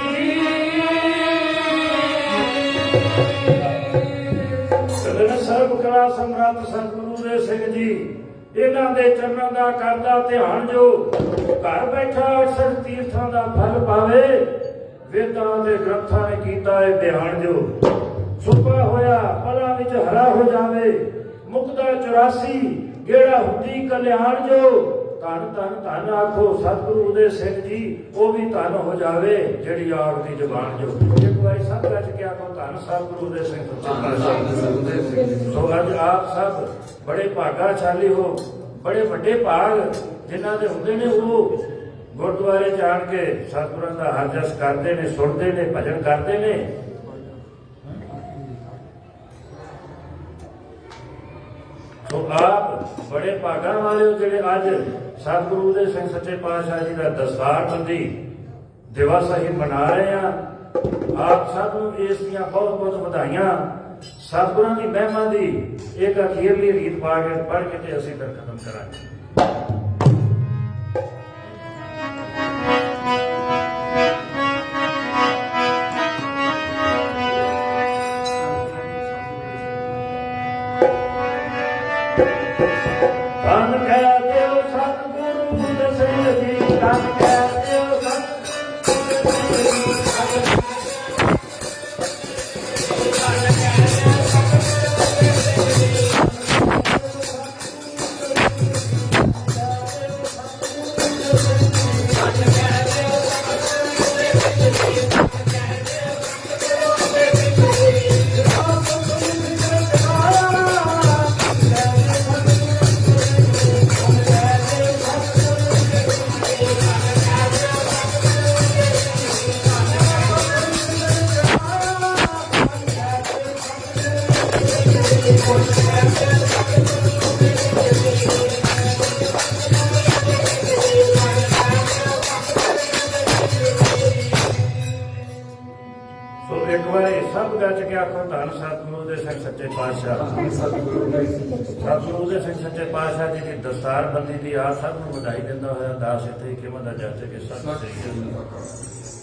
ਸਰਬ ਕਲਾ ਸਮਰਾਟ ਸਤਿਗੁਰੂ ਦੇ ਸਿੰਘ ਜੀ, ਇਹਨਾਂ ਦੇ ਚਰਨਾਂ ਦਾ ਕਰਦਾ ਧਿਆਨ ਜੋ ਘਰ ਬੈਠਾ 68 ਤੀਰਥਾਂ ਦਾ ਫਲ ਪਾਵੇ। ਵੇਦਾਂ ਦੇ ਗ੍ਰੰਥਾਂ ਨੇ ਕੀਤਾ ਇਹ ਬਿਆਨ ਜੋ ਛੁਪਾ ਹੋਇਆ ਪਲਾਂ ਵਿੱਚ ਹਰਾ ਹੋ ਜਾਵੇ। ਮੁਕਦਾ 84 ਗੇੜਾ ਹੁੰਦੀ ਕਲਿਆਣ ਜੋ ਧੰਨ ਧੰਨ ਧੰਨ ਆਖੋ ਸਤਿਗੁਰੂ ਦੇ ਸਿੰਘ ਜੀ, ਉਹ ਵੀ ਧੰਨ ਹੋ ਜਾਵੇ ਜਿਹੜੀ ਆਗ ਦੀ ਜ਼ੁਬਾਨ ਜੋ। ਇੱਕ ਵਾਰੀ ਸਭ ਗੱਜ ਕੇ ਆਖੋ ਧੰਨ ਸਤਿਗੁਰੂ ਦੇ ਸਿੰਘ। ਸੋ ਅੱਜ ਆਪ ਸਭ ਬੜੇ ਭਾਗਾਸ਼ਾਲੀ ਹੋ। ਬੜੇ ਵੱਡੇ ਭਾਗ ਜਿਨ੍ਹਾਂ ਦੇ ਹੁੰਦੇ ਨੇ ਉਹ ਗੁਰਦੁਆਰੇ ਜਾਣ ਕੇ ਸਤਿਗੁਰਾਂ ਦਾ ਹਰਜਸ ਕਰਦੇ ਨੇ, ਸੁਣਦੇ ਨੇ, ਭਜਨ ਕਰਦੇ ਨੇ। ਸੋ ਆਪ ਬੜੇ ਭਾਗਾਂ ਵਾਲੇ ਹੋ ਜਿਹੜੇ ਅੱਜ ਸਤਿਗੁਰੂ ਦੇ ਸਿੰਘ ਸੱਚੇ ਪਾਤਸ਼ਾਹ ਜੀ ਦਾ ਦਸਤਾਰਬੰਦੀ ਦਿਵਸ ਅਸੀਂ ਮਨਾ ਰਹੇ ਹਾਂ। ਆਪ ਸਭ ਨੂੰ ਇਸ ਦੀਆਂ ਬਹੁਤ ਬਹੁਤ ਵਧਾਈਆਂ। ਸਤਿਗੁਰਾਂ ਦੀ ਮਹਿਮਾ ਦੀ ਇੱਕ ਅਖੀਰਲੀ ਰੀਤ ਪੜ੍ਹ ਕੇ ਤੇ ਅਸੀਂ ਫਿਰ ਖਤਮ ਕਰਾਂਗੇ। ਧੰਨ ਕਹਿ ਦਿਓ ਸਤਿਗੁਰੂ ਦੇ ਸਿੰਘ ਜੀ, ਧੰਨ ਕਹਿ ਦਿਓ ਸਤਿਗੁਰੂ ਦੇ ਸਿੰਘ ਜੀ। ਇੱਕ ਵਾਰੀ ਸਭ ਗੱਜ ਕੇ ਆਖੋ ਧੰਨ ਸਤਿਗੁਰੂ ਦੇ ਸਿੰਘ ਸੱਚੇ ਪਾਤਸ਼ਾਹ। ਸਤਿਗੁਰੂ ਦੇ ਸਿੰਘ ਸੱਚੇ ਪਾਤਸ਼ਾਹ ਜੀ ਦੀ ਦਸਤਾਰਬੰਦੀ ਦੀ ਆਪ ਸਭ ਨੂੰ ਵਧਾਈ ਦਿੰਦਾ ਹੋਇਆ ਦਾਸ ਇੱਥੇ ਕਿਵੇਂ ਦਾ ਜਾਤੇ ਕੇ ਸਤਿ ਸ੍ਰੀ ਅਕਾਲ।